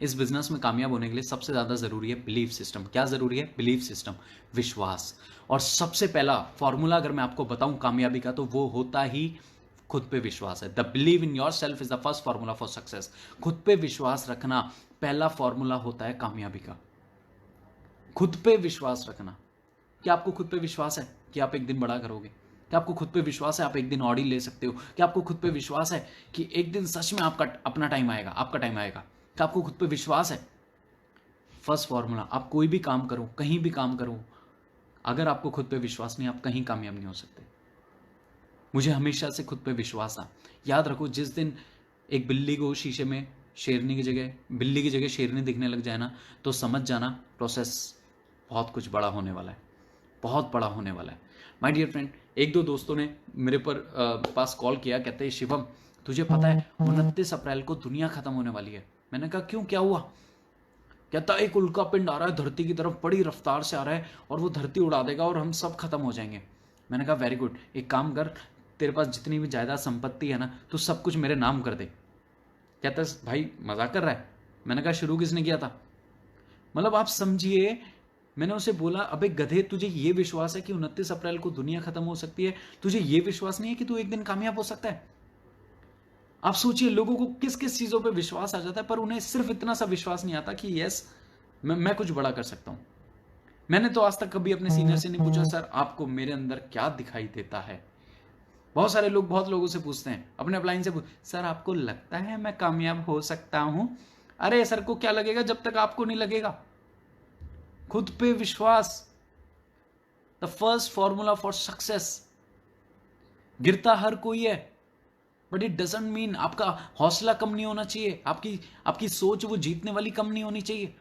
इस बिजनेस में कामयाब होने के लिए सबसे ज़्यादा ज़रूरी है बिलीफ सिस्टम। क्या ज़रूरी है? बिलीफ सिस्टम, विश्वास। और सबसे पहला फॉर्मूला अगर मैं आपको बताऊं कामयाबी का, तो वो होता ही खुद पे विश्वास है। The believe in your self is the first formula for success. खुद पे विश्वास रखना पहला फॉर्मूला होता है कामयाबी का। खुद पे विश्वास रखना। क्या आपको खुद पे विश्वास है कि आप एक दिन बड़ा करोगे? क्या आपको खुद पे विश्वास है आप एक दिन ऑडी ले सकते हो? क्या आपको खुद पे विश्वास है कि एक दिन सच में आपका अपना टाइम आएगा, आपका टाइम आएगा? क्या आपको खुद पे विश्वास है? फर्स्ट फॉर्मूला, आप कोई भी काम करो, कहीं भी काम करो, अगर आपको खुद पे विश्वास नहीं, आप कहीं कामयाब नहीं हो सकते। मुझे हमेशा से खुद पे विश्वास था। याद रखो, जिस दिन एक बिल्ली को शीशे में शेरनी की जगह, बिल्ली की जगह शेरनी दिखने लग जाए ना, तो समझ जाना प्रोसेस बहुत कुछ बड़ा होने वाला है, बहुत बड़ा होने वाला है। माय डियर फ्रेंड, एक दो दोस्तों ने मेरे पास कॉल किया, कहते हैं शिवम तुझे पता है 29 अप्रैल को दुनिया खत्म होने वाली है। मैंने कहा क्यों, क्या हुआ? कहता एक उल्का पिंड आ रहा है धरती की तरफ, बड़ी रफ्तार से आ रहा है और वो धरती उड़ा देगा और हम सब खत्म हो जाएंगे। मैंने कहा वेरी गुड, एक काम कर, तेरे पास जितनी भी जायदाद संपत्ति है ना, तो सब कुछ मेरे नाम कर दे। कहता भाई मजाक कर रहा है। मैंने कहा शुरू किसने किया था? मतलब आप समझिए, मैंने उसे बोला अबे गधे, तुझे ये विश्वास है कि 29 अप्रैल को दुनिया खत्म हो सकती है? तुझे ये विश्वास नहीं है कि तू एक दिन कामयाब हो सकता है? आप सोचिए, लोगों को किस किस चीजों पे विश्वास आ जाता है, पर उन्हें सिर्फ इतना सा विश्वास नहीं आता कि यस मैं कुछ बड़ा कर सकता हूं। मैंने तो आज तक कभी अपने सीनियर से नहीं पूछा सर आपको मेरे अंदर क्या दिखाई देता है। बहुत सारे लोग बहुत लोगों से पूछते हैं, अपने अपलाइन से सर आपको लगता है मैं कामयाब हो सकता हूं? अरे सर को क्या लगेगा जब तक आपको नहीं लगेगा। खुद पे विश्वास, the first formula for success. गिरता हर कोई है, बट इट डजंट मीन आपका हौसला कम नहीं होना चाहिए, आपकी सोच वो जीतने वाली कम नहीं होनी चाहिए।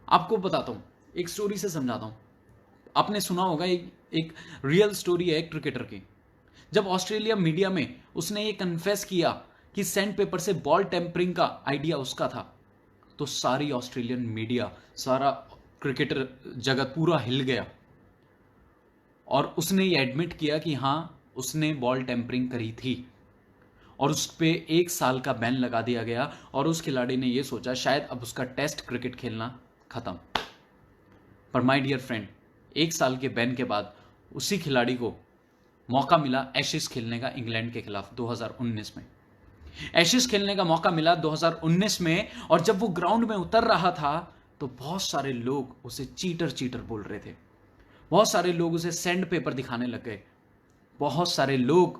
आपको बताता हूं, एक स्टोरी से समझाता हूं। आपने सुना होगा एक रियल स्टोरी है एक क्रिकेटर की। जब ऑस्ट्रेलिया मीडिया में उसने ये कन्फेस किया कि सैंड पेपर से बॉल टेम्परिंग का आइडिया उसका था, तो सारी ऑस्ट्रेलियन मीडिया, सारा क्रिकेटर जगत पूरा हिल गया और उसने ये एडमिट किया कि हां उसने बॉल टेम्परिंग करी थी और उस पर 1 साल का बैन लगा दिया गया। और उस खिलाड़ी ने यह सोचा शायद अब उसका टेस्ट क्रिकेट खेलना खत्म। पर माय डियर फ्रेंड, 1 साल के बैन के बाद उसी खिलाड़ी को मौका मिला एशेज खेलने का इंग्लैंड के खिलाफ 2019 में। एशेज खेलने का मौका मिला 2019 में, और जब वो ग्राउंड में उतर रहा था तो बहुत सारे लोग उसे चीटर चीटर बोल रहे थे। बहुत सारे लोग उसे सैंड पेपर दिखाने लग गए। बहुत सारे लोग,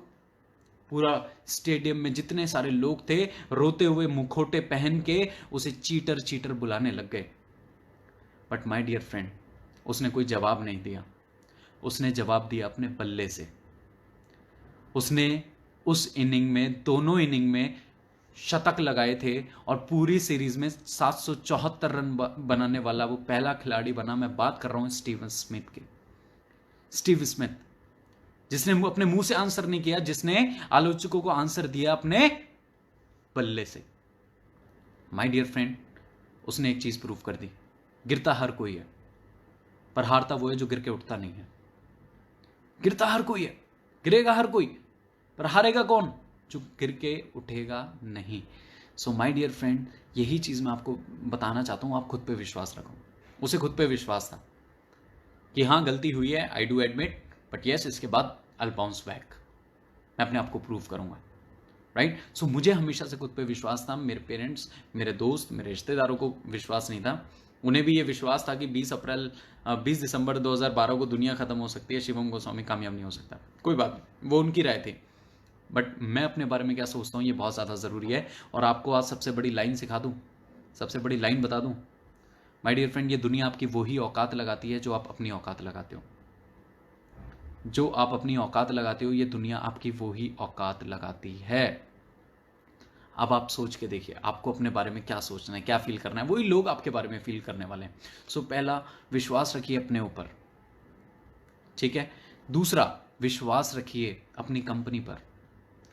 पूरा स्टेडियम में जितने सारे लोग थे, रोते हुए मुखोटे पहन के उसे चीटर चीटर बुलाने लग गए। बट माय डियर फ्रेंड, उसने कोई जवाब नहीं दिया। उसने जवाब दिया अपने बल्ले से। उसने उस इनिंग में, दोनों इनिंग में शतक लगाए थे और पूरी सीरीज में 774 रन बनाने वाला वो पहला खिलाड़ी बना। मैं बात कर रहा हूं स्टीव स्मिथ की। स्टीव स्मिथ, जिसने अपने मुंह से आंसर नहीं किया, जिसने आलोचकों को आंसर दिया अपने बल्ले से। माय डियर फ्रेंड, उसने एक चीज प्रूव कर दी, गिरता हर कोई है, पर हारता वो है जो गिर के उठता नहीं है। गिरता हर कोई है, गिरेगा हर कोई, पर हारेगा कौन? जो गिर के उठेगा नहीं। सो माय डियर फ्रेंड, यही चीज मैं आपको बताना चाहता हूं, आप खुद पे विश्वास रखो। उसे खुद पे विश्वास था कि हाँ गलती हुई है, I do admit, but yes इसके बाद आई विल बाउंस बैक। मैं अपने आप को प्रूव करूंगा, राइट। सो मुझे हमेशा से खुद पे विश्वास था। मेरे पेरेंट्स, मेरे दोस्त, मेरे रिश्तेदारों को विश्वास नहीं था। उन्हें भी ये विश्वास था कि 20 दिसंबर 2012 को दुनिया खत्म हो सकती है, शिवम गोस्वामी कामयाब नहीं हो सकता। कोई बात नहीं, वो उनकी राय थी। बट मैं अपने बारे में क्या सोचता हूँ ये बहुत ज़्यादा ज़रूरी है। और आपको आज सबसे बड़ी लाइन सिखा दूँ, सबसे बड़ी लाइन बता दूँ। माय डियर फ्रेंड, ये दुनिया आपकी वही औकात लगाती है जो आप अपनी औकात लगाते हो। जो आप अपनी औकात लगाते हो, ये दुनिया आपकी वही औकात लगाती है। अब आप सोच के देखिए, आपको अपने बारे में क्या सोचना है, क्या फील करना है, वही लोग आपके बारे में फील करने वाले हैं। सो पहला, विश्वास रखिए अपने ऊपर, ठीक है। दूसरा, विश्वास रखिए अपनी कंपनी पर।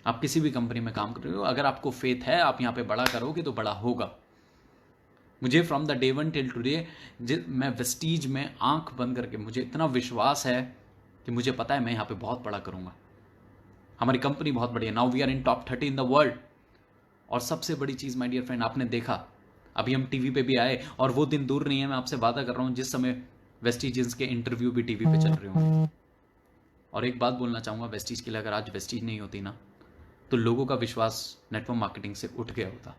आप किसी भी कंपनी में काम कर रहे हो, अगर आपको फेथ है, आप यहाँ पे बड़ा करोगे तो बड़ा होगा। मुझे from the day one till today मैं वेस्टीज में आंख बंद करके, मुझे इतना विश्वास है कि मुझे पता है मैं यहाँ पे बहुत बड़ा करूँगा, हमारी कंपनी बहुत बड़ी है। Now we are in top 30 in the world. और सबसे बड़ी चीज़ माय डियर फ्रेंड, आपने देखा अभी हम टीवी पे भी आए, और वो दिन दूर नहीं है, मैं आपसे वादा कर रहा हूँ जिस समय वेस्टीज के इंटरव्यू भी टीवी पे चल रहे होंगे। और एक बात बोलना चाहूँगा वेस्टीज के लिए, अगर आज वेस्टीज नहीं होती ना तो लोगों का विश्वास नेटवर्क मार्केटिंग से उठ गया होता।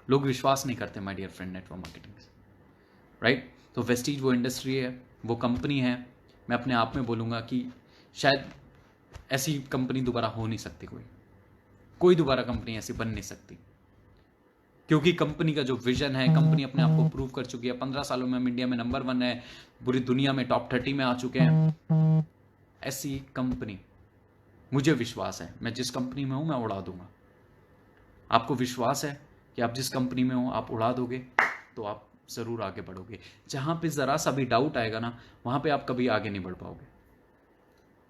लोग विश्वास नहीं करते my dear friend network marketing से, राइट। तो वेस्टीज वो इंडस्ट्री है, वो कंपनी है, मैं अपने आप में बोलूँगा कि शायद ऐसी कंपनी दोबारा हो नहीं सकती, कोई दोबारा कंपनी ऐसी बन नहीं सकती, क्योंकि कंपनी का जो विजन है, कंपनी अपने आप को प्रूव कर चुकी है। 15 सालों में हम इंडिया में नंबर 1 है, पूरी दुनिया में टॉप 30 में आ चुके हैं। ऐसी कंपनी, मुझे विश्वास है मैं जिस कंपनी में हूं मैं उड़ा दूंगा। आपको विश्वास है कि आप जिस कंपनी में हो आप उड़ा दोगे तो आप जरूर आगे बढ़ोगे। जहां पे जरा सा भी डाउट आएगा ना, वहां पे आप कभी आगे नहीं बढ़ पाओगे।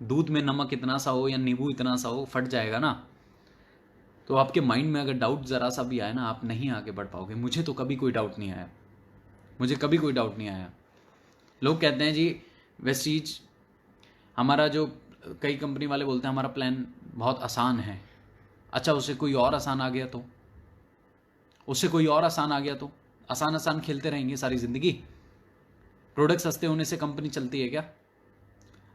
दूध में नमक इतना सा हो या नींबू इतना सा हो, फट जाएगा ना। तो आपके माइंड में अगर डाउट जरा सा भी आए ना, आप नहीं आगे बढ़ पाओगे। मुझे तो कभी कोई डाउट नहीं आया, मुझे कभी कोई डाउट नहीं आया। लोग कहते हैं जी वेस्टीज हमारा जो, कई कंपनी वाले बोलते हैं हमारा प्लान बहुत आसान है। अच्छा, उससे कोई और आसान आ गया तो, उससे कोई और आसान आ गया तो आसान आसान खेलते रहेंगे सारी जिंदगी। प्रोडक्ट सस्ते होने से कंपनी चलती है क्या?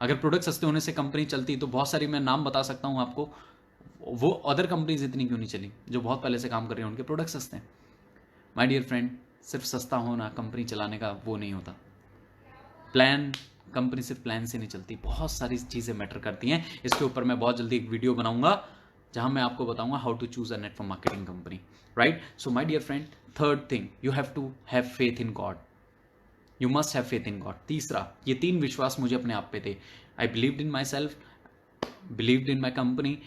अगर प्रोडक्ट सस्ते होने से कंपनी चलती तो बहुत सारी मैं नाम बता सकता हूँ आपको, वो अदर कंपनीज इतनी क्यों नहीं चली जो बहुत पहले से काम कर रही हैं, उनके प्रोडक्ट सस्ते हैं। माय डियर फ्रेंड, सिर्फ सस्ता होना कंपनी चलाने का वो नहीं होता। प्लान, कंपनी सिर्फ प्लान से नहीं चलती, बहुत सारी चीज़ें मैटर करती हैं। इसके ऊपर मैं बहुत जल्दी एक वीडियो बनाऊंगा जहां मैं आपको बताऊंगा how to choose a network marketing company, right. So my dear friend, third thing, you have to have faith in God, you must have faith in God. तीसरा, ये 3 विश्वास मुझे अपने आप पे थे। I believed in myself, believed in my company,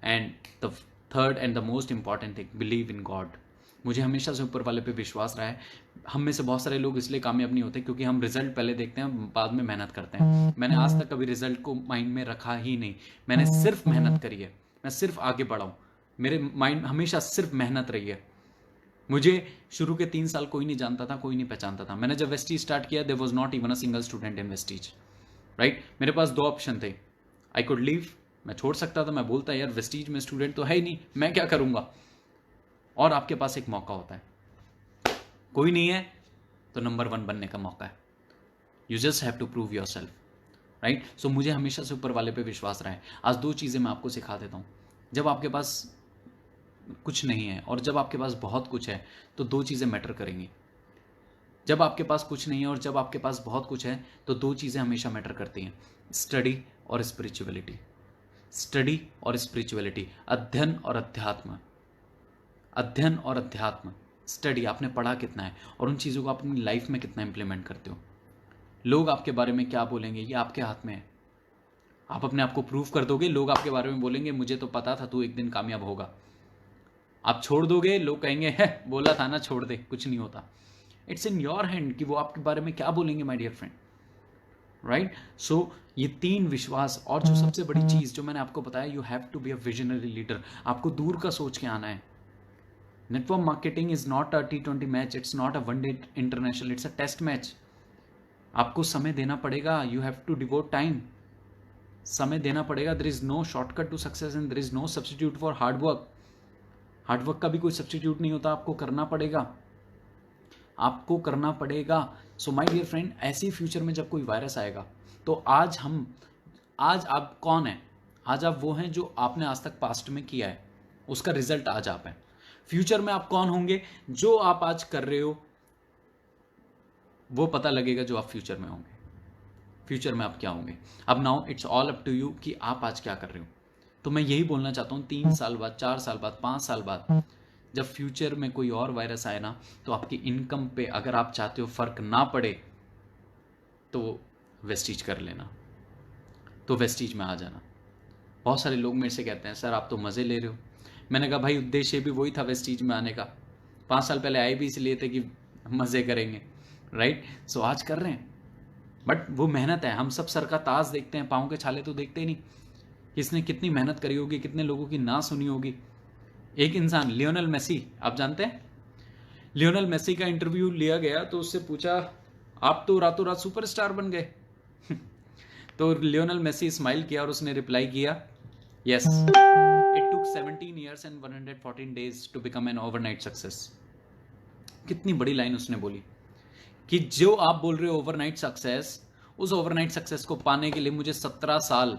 and the third and the most important thing, believe in God. मुझे हमेशा से ऊपर वाले पे विश्वास रहा है। हम में से बहुत सारे लोग इसलिए कामयाब नहीं होते क्योंकि हम रिजल्ट पहले देखते हैं, बाद में मेहनत करते हैं। मैंने आज तक कभी रिजल्ट को माइंड में रखा ही नहीं, मैंने सिर्फ मेहनत करी है, मैं सिर्फ आगे बढ़ा हूँ। मेरे माइंड हमेशा सिर्फ मेहनत रही है। मुझे शुरू के 3 साल कोई नहीं जानता था, कोई नहीं पहचानता था। मैंने जब वेस्टीज स्टार्ट किया, there was not even a single student in Vestige, right. मेरे पास 2 ऑप्शन थे, आई कुड लीव, मैं छोड़ सकता था, मैं बोलता यार वेस्टीज में स्टूडेंट तो है ही नहीं, मैं क्या करूंगा। और आपके पास एक मौका होता है, कोई नहीं है तो नंबर 1 बनने का मौका है। You just have to prove your self, right. So मुझे हमेशा से ऊपर वाले पे विश्वास रहा है। आज 2 चीज़ें मैं आपको सिखा देता हूँ। जब आपके पास कुछ नहीं है और जब आपके पास बहुत कुछ है तो 2 चीज़ें मैटर करेंगी। जब आपके पास कुछ नहीं है और जब आपके पास बहुत कुछ है तो 2 चीज़ें हमेशा मैटर करती हैं, स्टडी और स्पिरिचुअलिटी। स्टडी और स्पिरिचुअलिटी, अध्ययन और अध्यात्म। अध्ययन और अध्यात्म। स्टडी, आपने पढ़ा कितना है और उन चीज़ों को आप अपनी लाइफ में कितना इंप्लीमेंट करते हो। लोग आपके बारे में क्या बोलेंगे ये आपके हाथ में है। आप अपने आप को प्रूव कर दोगे, लोग आपके बारे में बोलेंगे मुझे तो पता था तू एक दिन कामयाब होगा। आप छोड़ दोगे, लोग कहेंगे है बोला था ना छोड़ दे, कुछ नहीं होता। इट्स इन योर हैंड कि वो आपके बारे में क्या बोलेंगे माय डियर फ्रेंड, राइट। सो ये 3 विश्वास, और जो सबसे बड़ी चीज़ जो मैंने आपको बताया, you have to be a visionary leader. आपको दूर का सोच के आना है। Network marketing is not a T20 match, it's not a one day international, it's a test match. आपको समय देना पड़ेगा, you have to devote time, समय देना पड़ेगा। There is no shortcut to success and there is no substitute for hard work. Hard work का भी कोई सब्सटीट्यूट नहीं होता, आपको करना पड़ेगा, आपको करना पड़ेगा। सो माय डियर फ्रेंड, ऐसी फ्यूचर में जब कोई वायरस आएगा तो आज आप कौन है? आज आप वो हैं जो आपने आज तक पास्ट में किया है, उसका रिजल्ट आज आप हैं। फ्यूचर में आप कौन होंगे? जो आप आज कर रहे हो वो पता लगेगा जो आप फ्यूचर में होंगे। फ्यूचर में आप क्या होंगे। अब now it's all up to you कि आप आज क्या कर रहे हो। तो मैं यही बोलना चाहता हूँ, 3 साल बाद, 4 साल बाद, 5 साल बाद जब फ्यूचर में कोई और वायरस आए ना, तो आपकी इनकम पे अगर आप चाहते हो फर्क ना पड़े तो वेस्टीज कर लेना, तो वेस्टीज में आ जाना। बहुत सारे लोग मेरे से कहते हैं सर आप तो मज़े ले रहे हो। मैंने कहा भाई उद्देश्य भी वही था वेस्टीज में आने का। 5 साल पहले आए भी इसलिए थे कि मज़े करेंगे, राइट। सो आज कर रहे हैं, बट वो मेहनत है। हम सब सर का ताज देखते हैं, पाँव के छाले तो देखते ही नहीं। किसने कितनी मेहनत करी होगी, कितने लोगों की ना सुनी होगी। एक इंसान, लियोनेल मेसी, आप जानते हैं, लियोनेल मेसी का इंटरव्यू लिया गया तो उससे पूछा आप तो रातों रात सुपरस्टार बन गए। तो लियोनेल मेसी स्माइल किया और उसने रिप्लाई किया, yes it took 17 years and 114 days to become an overnight success। कितनी बड़ी लाइन उसने बोली कि जो आप बोल रहे हो ओवरनाइट सक्सेस, उस ओवरनाइट सक्सेस को पाने के लिए मुझे 17 साल,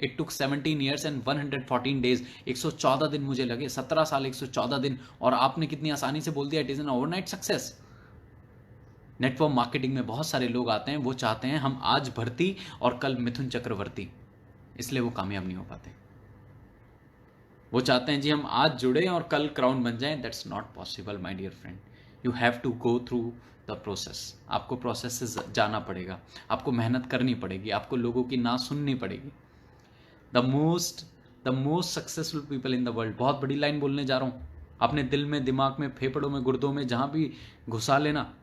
it took 17 years and 114 days, 114 दिन मुझे लगे। 17 साल 114 दिन, और आपने कितनी आसानी से बोल दिया it is an overnight success. Network marketing में बहुत सारे लोग आते हैं, वो चाहते हैं हम आज भर्ती और कल मिथुन चक्रवर्ती, इसलिए वो कामयाब नहीं हो पाते। वो चाहते हैं जी हम आज जुड़े और कल क्राउन बन जाएं, that's not possible my dear friend. You have to go through the process. आपको प्रोसेस से जाना पड़ेगा, आपको मेहनत करनी पड़ेगी, आपको लोगों की ना सुननी पड़ेगी। The most successful people in the world, बहुत बड़ी लाइन बोलने जा रहा हूँ, अपने दिल में, दिमाग में, फेफड़ों में, गुर्दों में, जहां भी घुसा लेना।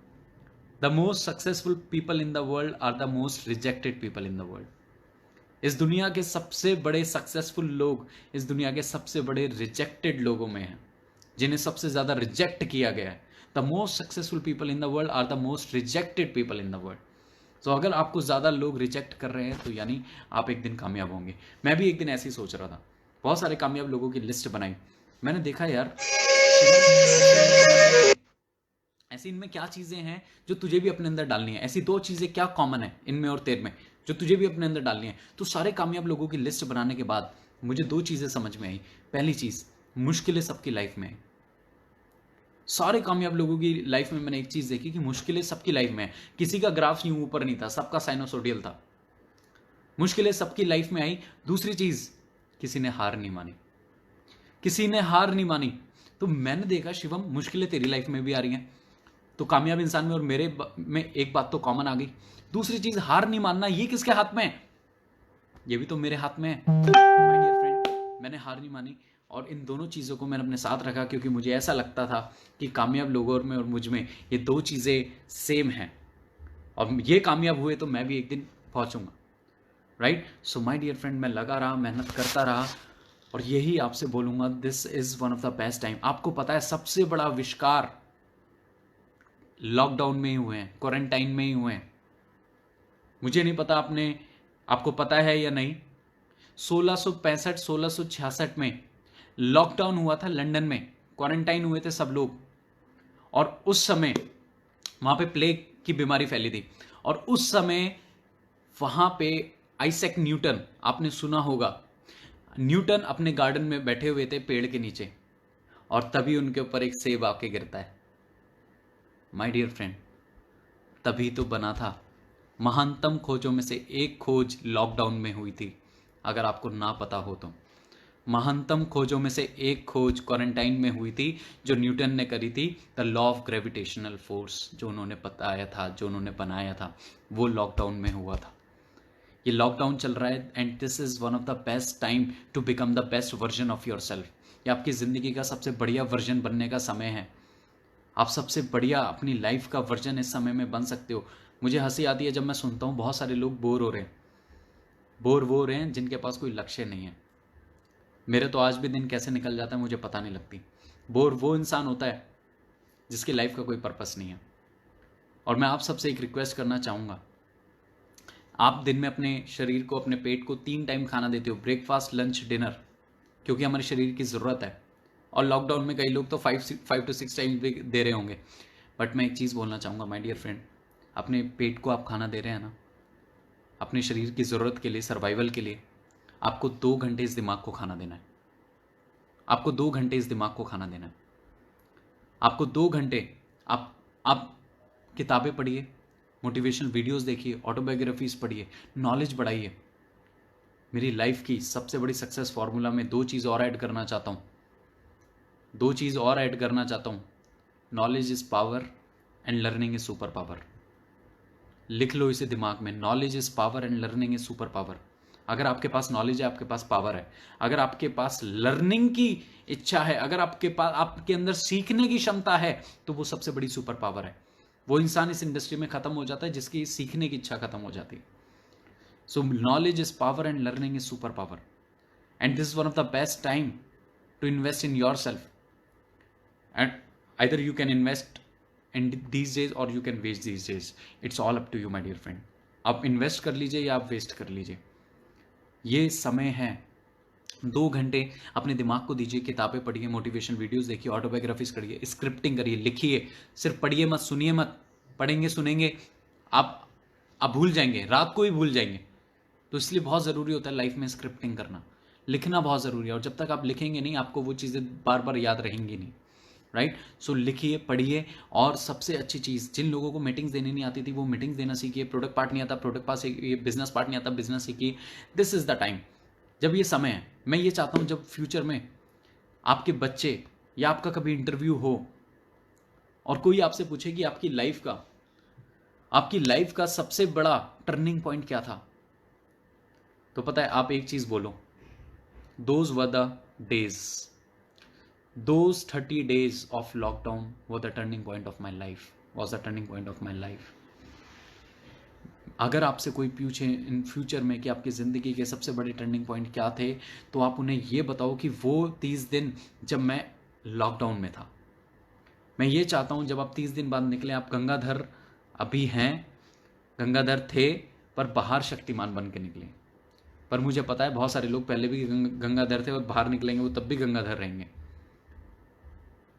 The most successful people in the world are the most rejected people in the world. इस दुनिया के सबसे बड़े सक्सेसफुल लोग इस दुनिया के सबसे बड़े रिजेक्टेड लोगों में हैं, जिन्हें सबसे ज्यादा रिजेक्ट किया गया है। The most successful people in the world are the most rejected people in the world. तो अगर आपको ज्यादा लोग रिजेक्ट कर रहे हैं तो यानी आप एक दिन कामयाब होंगे। मैं भी एक दिन ऐसे ही सोच रहा था, बहुत सारे कामयाब लोगों की लिस्ट बनाई, मैंने देखा यार ऐसी इनमें क्या चीजें हैं जो तुझे भी अपने अंदर डालनी है। ऐसी दो चीजें क्या कॉमन है इनमें और तेरे में जो तुझे भी अपने अंदर डालनी है। तो सारे कामयाब लोगों की लिस्ट बनाने के बाद मुझे दो चीजें समझ में आई। पहली चीज, मुश्किलें सबकी लाइफ में है। सारे कामयाब लोगों की लाइफ में मैंने एक चीज देखी कि मुश्किलें सबकी लाइफ में है। किसी का ग्राफ यूं ऊपर नहीं था, सबका साइनोसोडियल था। मुश्किलें सबकी लाइफ में आई। दूसरी चीज, किसी ने हार नहीं मानी, किसी ने हार नहीं मानी। तो मैंने देखा शिवम, मुश्किलें तेरी लाइफ में भी आ रही हैं, तो कामयाब इंसान में और मेरे में एक बात तो कॉमन आ गई। दूसरी चीज, हार नहीं मानना, ये किसके हाथ में है? ये भी तो मेरे हाथ में है माय डियर फ्रेंड। मैंने हार नहीं मानी और इन दोनों चीज़ों को मैंने अपने साथ रखा, क्योंकि मुझे ऐसा लगता था कि कामयाब लोगों में और मुझ में ये दो चीज़ें सेम हैं, और ये कामयाब हुए तो मैं भी एक दिन पहुंचूंगा, right. So my dear friend, मैं लगा रहा, मेहनत करता रहा, और यही आपसे बोलूंगा, this is one of the best time. आपको पता है सबसे बड़ा आविष्कार लॉकडाउन में ही हुए हैं, क्वारंटाइन में ही हुए हैं। मुझे नहीं पता आपको पता है या नहीं, 1666 में लॉकडाउन हुआ था लंदन में, क्वारंटाइन हुए थे सब लोग, और उस समय वहां पे प्लेग की बीमारी फैली थी, और उस समय वहां पे आइजैक न्यूटन, आपने सुना होगा, न्यूटन अपने गार्डन में बैठे हुए थे पेड़ के नीचे, और तभी उनके ऊपर एक सेब आके गिरता है। माय डियर फ्रेंड, तभी तो बना था। महानतम खोजों में से एक खोज लॉकडाउन में हुई थी, अगर आपको ना पता हो तो। महानतम खोजों में से एक खोज क्वारंटाइन में हुई थी, जो न्यूटन ने करी थी। The law of gravitational force, जो उन्होंने बताया था, जो उन्होंने बनाया था, वो लॉकडाउन में हुआ था। ये लॉकडाउन चल रहा है, and this is one of the best time to become the best version of yourself. ये आपकी ज़िंदगी का सबसे बढ़िया वर्जन बनने का समय है। आप सबसे बढ़िया अपनी लाइफ का वर्जन इस समय में बन सकते हो। मुझे हंसी आती है जब मैं सुनता हूँ बहुत सारे लोग बोर हो रहे हैं जिनके पास कोई लक्ष्य नहीं है। मेरे तो आज भी दिन कैसे निकल जाता है मुझे पता नहीं लगती। बोर वो इंसान होता है जिसकी लाइफ का कोई पर्पस नहीं है। और मैं आप सबसे एक रिक्वेस्ट करना चाहूँगा, आप दिन में अपने शरीर को, अपने पेट को 3 टाइम खाना देते हो, ब्रेकफास्ट, लंच, डिनर, क्योंकि हमारे शरीर की ज़रूरत है। और लॉकडाउन में कई लोग तो 5 to 6 टाइम भी दे रहे होंगे। बट मैं एक चीज़ बोलना चाहूँगा माय डियर फ्रेंड, अपने पेट को आप खाना दे रहे हैं ना, अपने शरीर की ज़रूरत के लिए, सर्वाइवल के लिए, आपको 2 घंटे इस दिमाग को खाना देना है। आपको 2 घंटे इस दिमाग को खाना देना है। आपको 2 घंटे आप किताबें पढ़िए, मोटिवेशनल वीडियोस देखिए, ऑटोबायोग्राफीज पढ़िए, नॉलेज बढ़ाइए। मेरी लाइफ की सबसे बड़ी सक्सेस फॉर्मूला में 2 चीज़ और ऐड करना चाहता हूँ। 2 चीज़ और ऐड करना चाहता हूँ। Knowledge is power and learning is super power. लिख लो इसे दिमाग में, knowledge is power and learning is super power. अगर आपके पास नॉलेज है, आपके पास पावर है। अगर आपके पास लर्निंग की इच्छा है, अगर आपके अंदर सीखने की क्षमता है, तो वो सबसे बड़ी सुपर पावर है। वो इंसान इस इंडस्ट्री में खत्म हो जाता है जिसकी सीखने की इच्छा खत्म हो जाती है। So knowledge is power and learning is super power, and this is one of the best time to invest in yourself, and either you can invest and these days और you can waste these days, it's all up to you my dear friend. आप invest कर लीजिए या आप waste कर लीजिए, ये समय है। 2 घंटे अपने दिमाग को दीजिए, किताबें पढ़िए, मोटिवेशन वीडियोस देखिए, ऑटोबायोग्राफीज करिए, स्क्रिप्टिंग करिए, लिखिए। सिर्फ पढ़िए मत, सुनिए मत। पढ़ेंगे सुनेंगे आप भूल जाएंगे, रात को ही भूल जाएंगे। तो इसलिए बहुत ज़रूरी होता है लाइफ में स्क्रिप्टिंग करना, लिखना बहुत ज़रूरी है। और जब तक आप लिखेंगे नहीं, आपको वो चीज़ें बार बार याद रहेंगी नहीं, राइट। सो लिखिए, पढ़िए। और सबसे अच्छी चीज़, जिन लोगों को मीटिंग्स देनी नहीं आती थी वो मीटिंग्स देना सीखिए, प्रोडक्ट पार्ट नहीं आता प्रोडक्ट पार्ट सीखिए, बिजनेस पार्ट नहीं आता बिजनेस सीखिए। दिस इज़ द टाइम, जब ये समय है। मैं ये चाहता हूँ जब फ्यूचर में आपके बच्चे या आपका कभी इंटरव्यू हो और कोई आपसे पूछे कि आपकी लाइफ का सबसे बड़ा टर्निंग पॉइंट क्या था, तो पता है आप एक चीज़ बोलो, those were the days, those 30 days of lockdown were the turning point of my life, was the turning point of my life। अगर आपसे कोई पूछे इन फ्यूचर में कि आपकी ज़िंदगी के सबसे बड़े टर्निंग पॉइंट क्या थे, तो आप उन्हें ये बताओ कि वो 30 दिन जब मैं लॉकडाउन में था। मैं ये चाहता हूँ जब आप 30 दिन बाद निकले, आप गंगाधर अभी हैं, गंगाधर थे, पर बाहर शक्तिमान बन के निकले। पर मुझे पता है बहुत सारे लोग पहले भी गंगाधर थे और बाहर निकलेंगे वो तब भी गंगाधर रहेंगे।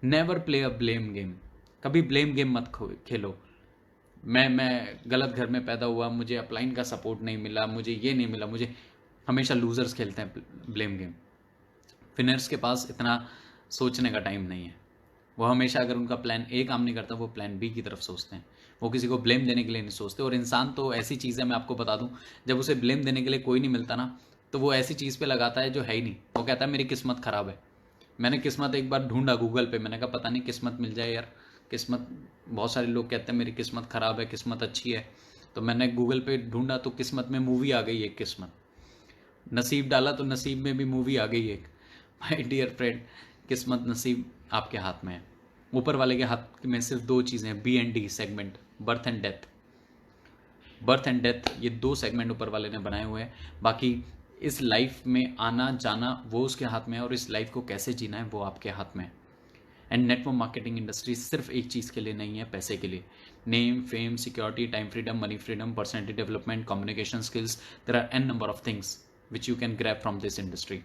Never play a blame game, कभी ब्लेम गेम मत खेलो। मैं गलत घर में पैदा हुआ, मुझे अपलाइन का सपोर्ट नहीं मिला, मुझे ये नहीं मिला, मुझे हमेशा लूजर्स खेलते हैं ब्लेम गेम। विनर्स के पास इतना सोचने का टाइम नहीं है। वो हमेशा अगर उनका प्लान ए काम नहीं करता, वो प्लान बी की तरफ सोचते हैं। वो किसी को ब्लेम देने के लिए नहीं सोचते। और इंसान तो ऐसी चीज़ है, मैं आपको बता दूं, जब उसे ब्लेम देने के लिए कोई नहीं मिलता ना, तो वो ऐसी चीज़ पे लगाता है जो है ही नहीं। वो कहता है मेरी किस्मत ख़राब है। मैंने किस्मत एक बार ढूंढा गूगल पे, मैंने कहा पता नहीं किस्मत मिल जाए यार। किस्मत, बहुत सारे लोग कहते हैं मेरी किस्मत ख़राब है, किस्मत अच्छी है। तो मैंने गूगल पे ढूंढा तो किस्मत में मूवी आ गई एक किस्मत। नसीब डाला तो नसीब में भी मूवी आ गई एक। माय डियर फ्रेंड, किस्मत नसीब आपके हाथ में है। ऊपर वाले के हाथ में सिर्फ 2 चीज़ें हैं, B&D segment, birth and death. Birth and death, ये 2 सेगमेंट ऊपर वाले ने बनाए हुए हैं। बाकी इस लाइफ में आना जाना वो उसके हाथ में है, और इस लाइफ को कैसे जीना है वो आपके हाथ में है। एंड नेटवर्क मार्केटिंग इंडस्ट्री सिर्फ एक चीज़ के लिए नहीं है, पैसे के लिए। Name, fame, security, time freedom, money freedom, personality development, communication skills, there are n number of things which you can grab from this industry,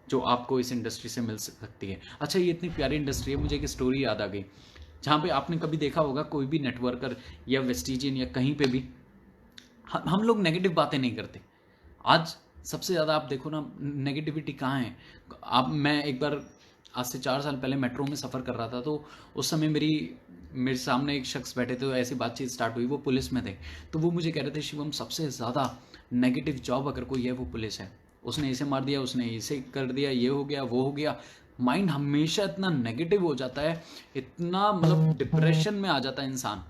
जो आपको इस इंडस्ट्री से मिल सकती है। अच्छा, ये इतनी प्यारी इंडस्ट्री है, मुझे एक स्टोरी याद आ गई, जहाँ पे आपने कभी देखा होगा कोई भी नेटवर्कर या वेस्टिजियन या कहीं पे भी हम लोग नेगेटिव बातें नहीं करते। आज सबसे ज़्यादा आप देखो ना, नेगेटिविटी कहाँ है। मैं एक बार आज से 4 साल पहले मेट्रो में सफ़र कर रहा था, तो उस समय मेरे सामने एक शख्स बैठे थे, तो ऐसी बातचीत स्टार्ट हुई। वो पुलिस में थे, तो वो मुझे कह रहे थे शिवम सबसे ज़्यादा नेगेटिव जॉब अगर कोई है वो पुलिस है। उसने इसे मार दिया, उसने इसे कर दिया, ये हो गया, वो हो गया। माइंड हमेशा इतना नेगेटिव हो जाता है, इतना मतलब डिप्रेशन में आ जाता है इंसान।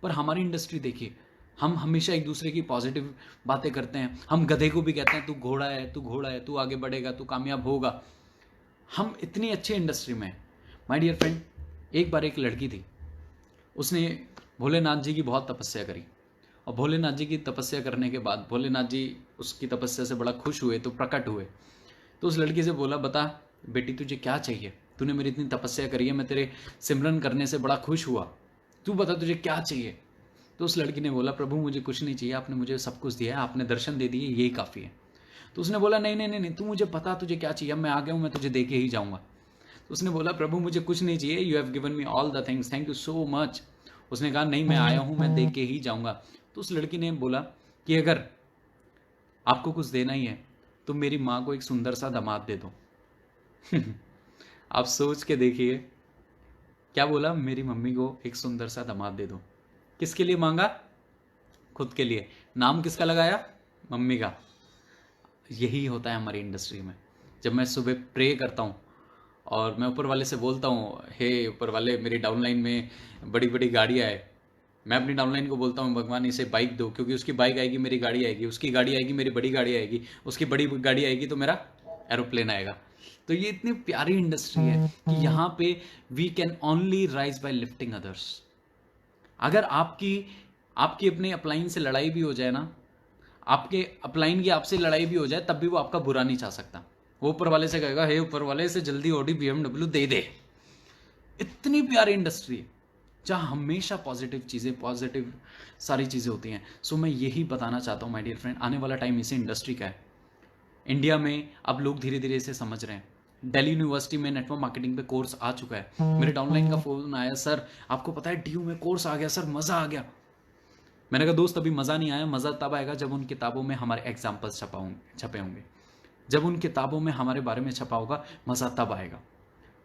पर हमारी इंडस्ट्री देखिए, हम हमेशा एक दूसरे की पॉजिटिव बातें करते हैं। हम गधे को भी कहते हैं तू घोड़ा है, तू घोड़ा है, तू आगे बढ़ेगा, तू कामयाब होगा। हम इतनी अच्छी इंडस्ट्री में हैं। माय डियर फ्रेंड, एक बार एक लड़की थी, उसने भोलेनाथ जी की बहुत तपस्या करी, और भोलेनाथ जी की तपस्या करने के बाद भोलेनाथ जी उसकी तपस्या से बड़ा खुश हुए, तो प्रकट हुए। तो उस लड़की से बोला, बता बेटी तुझे क्या चाहिए, तूने मेरी इतनी तपस्या करी है, मैं तेरे सिमरन करने से बड़ा खुश हुआ, तू बता तुझे क्या चाहिए। तो उस लड़की ने बोला, प्रभु मुझे कुछ नहीं चाहिए, आपने मुझे सब कुछ दिया है, आपने दर्शन दे दिए, यही काफ़ी है। तो उसने बोला, नहीं नहीं नहीं नहीं, तू मुझे बता तुझे क्या चाहिए, अब मैं आ गया हूँ, मैं तुझे दे के ही जाऊँगा। तो उसने बोला, प्रभु मुझे कुछ नहीं चाहिए, you have given me all the things, thank you so much. उसने कहा, नहीं मैं आया हूँ, मैं दे के ही जाऊँगा। तो उस लड़की ने बोला कि अगर आपको कुछ देना ही है तो मेरी माँ को एक सुंदर सा दामाद दे दो। आप सोच के देखिए, क्या बोला, मेरी मम्मी को एक सुंदर सा दामाद दे दो। किसके लिए मांगा? खुद के लिए। नाम किसका लगाया? मम्मी का। यही होता है हमारी इंडस्ट्री में। जब मैं सुबह प्रे करता हूँ और मैं ऊपर वाले से बोलता हूँ, हे ऊपर वाले मेरी डाउनलाइन में बड़ी बड़ी गाड़ियाँ है, मैं अपनी डाउनलाइन को बोलता हूँ भगवान इसे बाइक दो, क्योंकि उसकी बाइक आएगी मेरी गाड़ी आएगी, उसकी गाड़ी आएगी मेरी बड़ी गाड़ी आएगी, उसकी बड़ी गाड़ी आएगी तो मेरा एरोप्लेन आएगा। तो ये इतनी प्यारी इंडस्ट्री है कि यहाँ पे we can only rise by lifting others. अगर आपकी अपने अपलाइन से लड़ाई भी हो जाए ना, आपके अपलाइन की आपसे लड़ाई भी हो जाए, तब भी वो आपका बुरा नहीं चाह सकता। वो ऊपर वाले से कहेगा, हे ऊपर वाले से जल्दी ऑडी BMW दे दे। इतनी प्यारी इंडस्ट्री है। जहाँ हमेशा पॉजिटिव चीज़ें, पॉजिटिव सारी चीज़ें होती हैं। सो मैं यही बताना चाहता हूँ माय डियर फ्रेंड, आने वाला टाइम इसी इंडस्ट्री का है। इंडिया में अब लोग धीरे धीरे इसे समझ रहे हैं। दिल्ली यूनिवर्सिटी में नेटवर्क मार्केटिंग पे कोर्स आ चुका है। मेरे डाउनलाइन का फ़ोन आया, सर आपको पता है DU में कोर्स आ गया सर, मज़ा आ गया। मैंने कहा दोस्त अभी मज़ा नहीं आया, मज़ा तब आएगा जब उन किताबों में हमारे एग्जाम्पल्स छपे होंगे, जब उन किताबों में हमारे बारे में छपा होगा, मज़ा तब आएगा।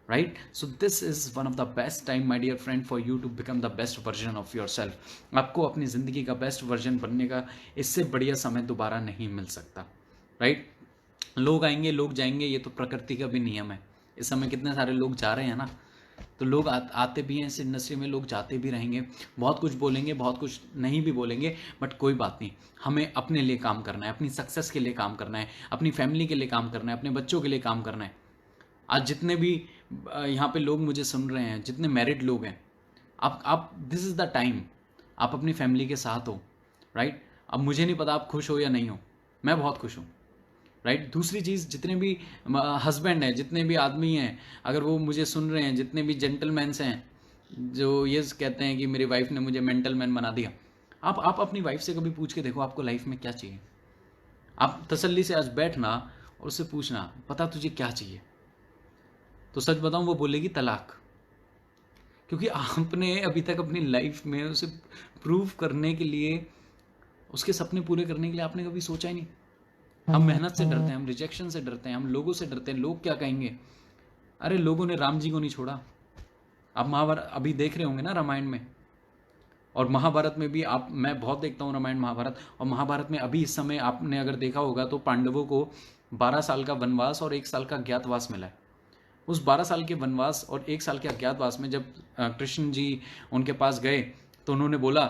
Right? So this is one of the best time my dear friend for you to become the best version of yourself. आपको अपनी ज़िंदगी का बेस्ट वर्जन बनने का इससे बढ़िया समय दोबारा नहीं मिल सकता। राइट? लोग आएंगे, लोग जाएंगे, ये तो प्रकृति का भी नियम है। इस समय कितने सारे लोग जा रहे हैं ना, तो लोग आते भी हैं इस इंडस्ट्री में, लोग जाते भी रहेंगे, बहुत कुछ बोलेंगे, बहुत कुछ नहीं भी बोलेंगे, बट कोई बात नहीं। हमें अपने लिए काम करना है, अपनी सक्सेस के लिए काम करना है, अपनी फैमिली के लिए काम करना है, अपने बच्चों के लिए काम करना है। आज जितने भी यहाँ पे लोग मुझे सुन रहे हैं, जितने मैरिड लोग हैं, आप दिस इज़ द टाइम, आप अपनी फैमिली के साथ हो। राइट? अब मुझे नहीं पता आप खुश हो या नहीं हो, मैं बहुत खुश हूँ। राइट? दूसरी चीज़, जितने भी हस्बैंड हैं, जितने भी आदमी हैं, अगर वो मुझे सुन रहे हैं, जितने भी जेंटलमैन्स हैं जो ये कहते हैं कि मेरी वाइफ ने मुझे मेंटल मैन बना दिया, आप अपनी वाइफ से कभी पूछ के देखो आपको लाइफ में क्या चाहिए। आप तसल्ली से आज बैठना और उससे पूछना, पता तुझे क्या चाहिए, तो सच बताऊं वो बोलेगी तलाक। क्योंकि आपने अभी तक अपनी लाइफ में उसे प्रूव करने के लिए, उसके सपने पूरे करने के लिए आपने कभी सोचा ही नहीं। हम मेहनत से डरते हैं, हम रिजेक्शन से डरते हैं, हम लोगों से डरते हैं, लोग क्या कहेंगे। अरे लोगों ने राम जी को नहीं छोड़ा। आप महाभारत अभी देख रहे होंगे ना, रामायण में और महाभारत में भी। आप, मैं बहुत देखता हूँ रामायण महाभारत, और महाभारत में अभी इस समय आपने अगर देखा होगा तो पांडवों को 12 साल का वनवास और 1 साल का अज्ञातवास मिला है। उस 12 साल के वनवास और 1 साल के अज्ञातवास में जब कृष्ण जी उनके पास गए तो उन्होंने बोला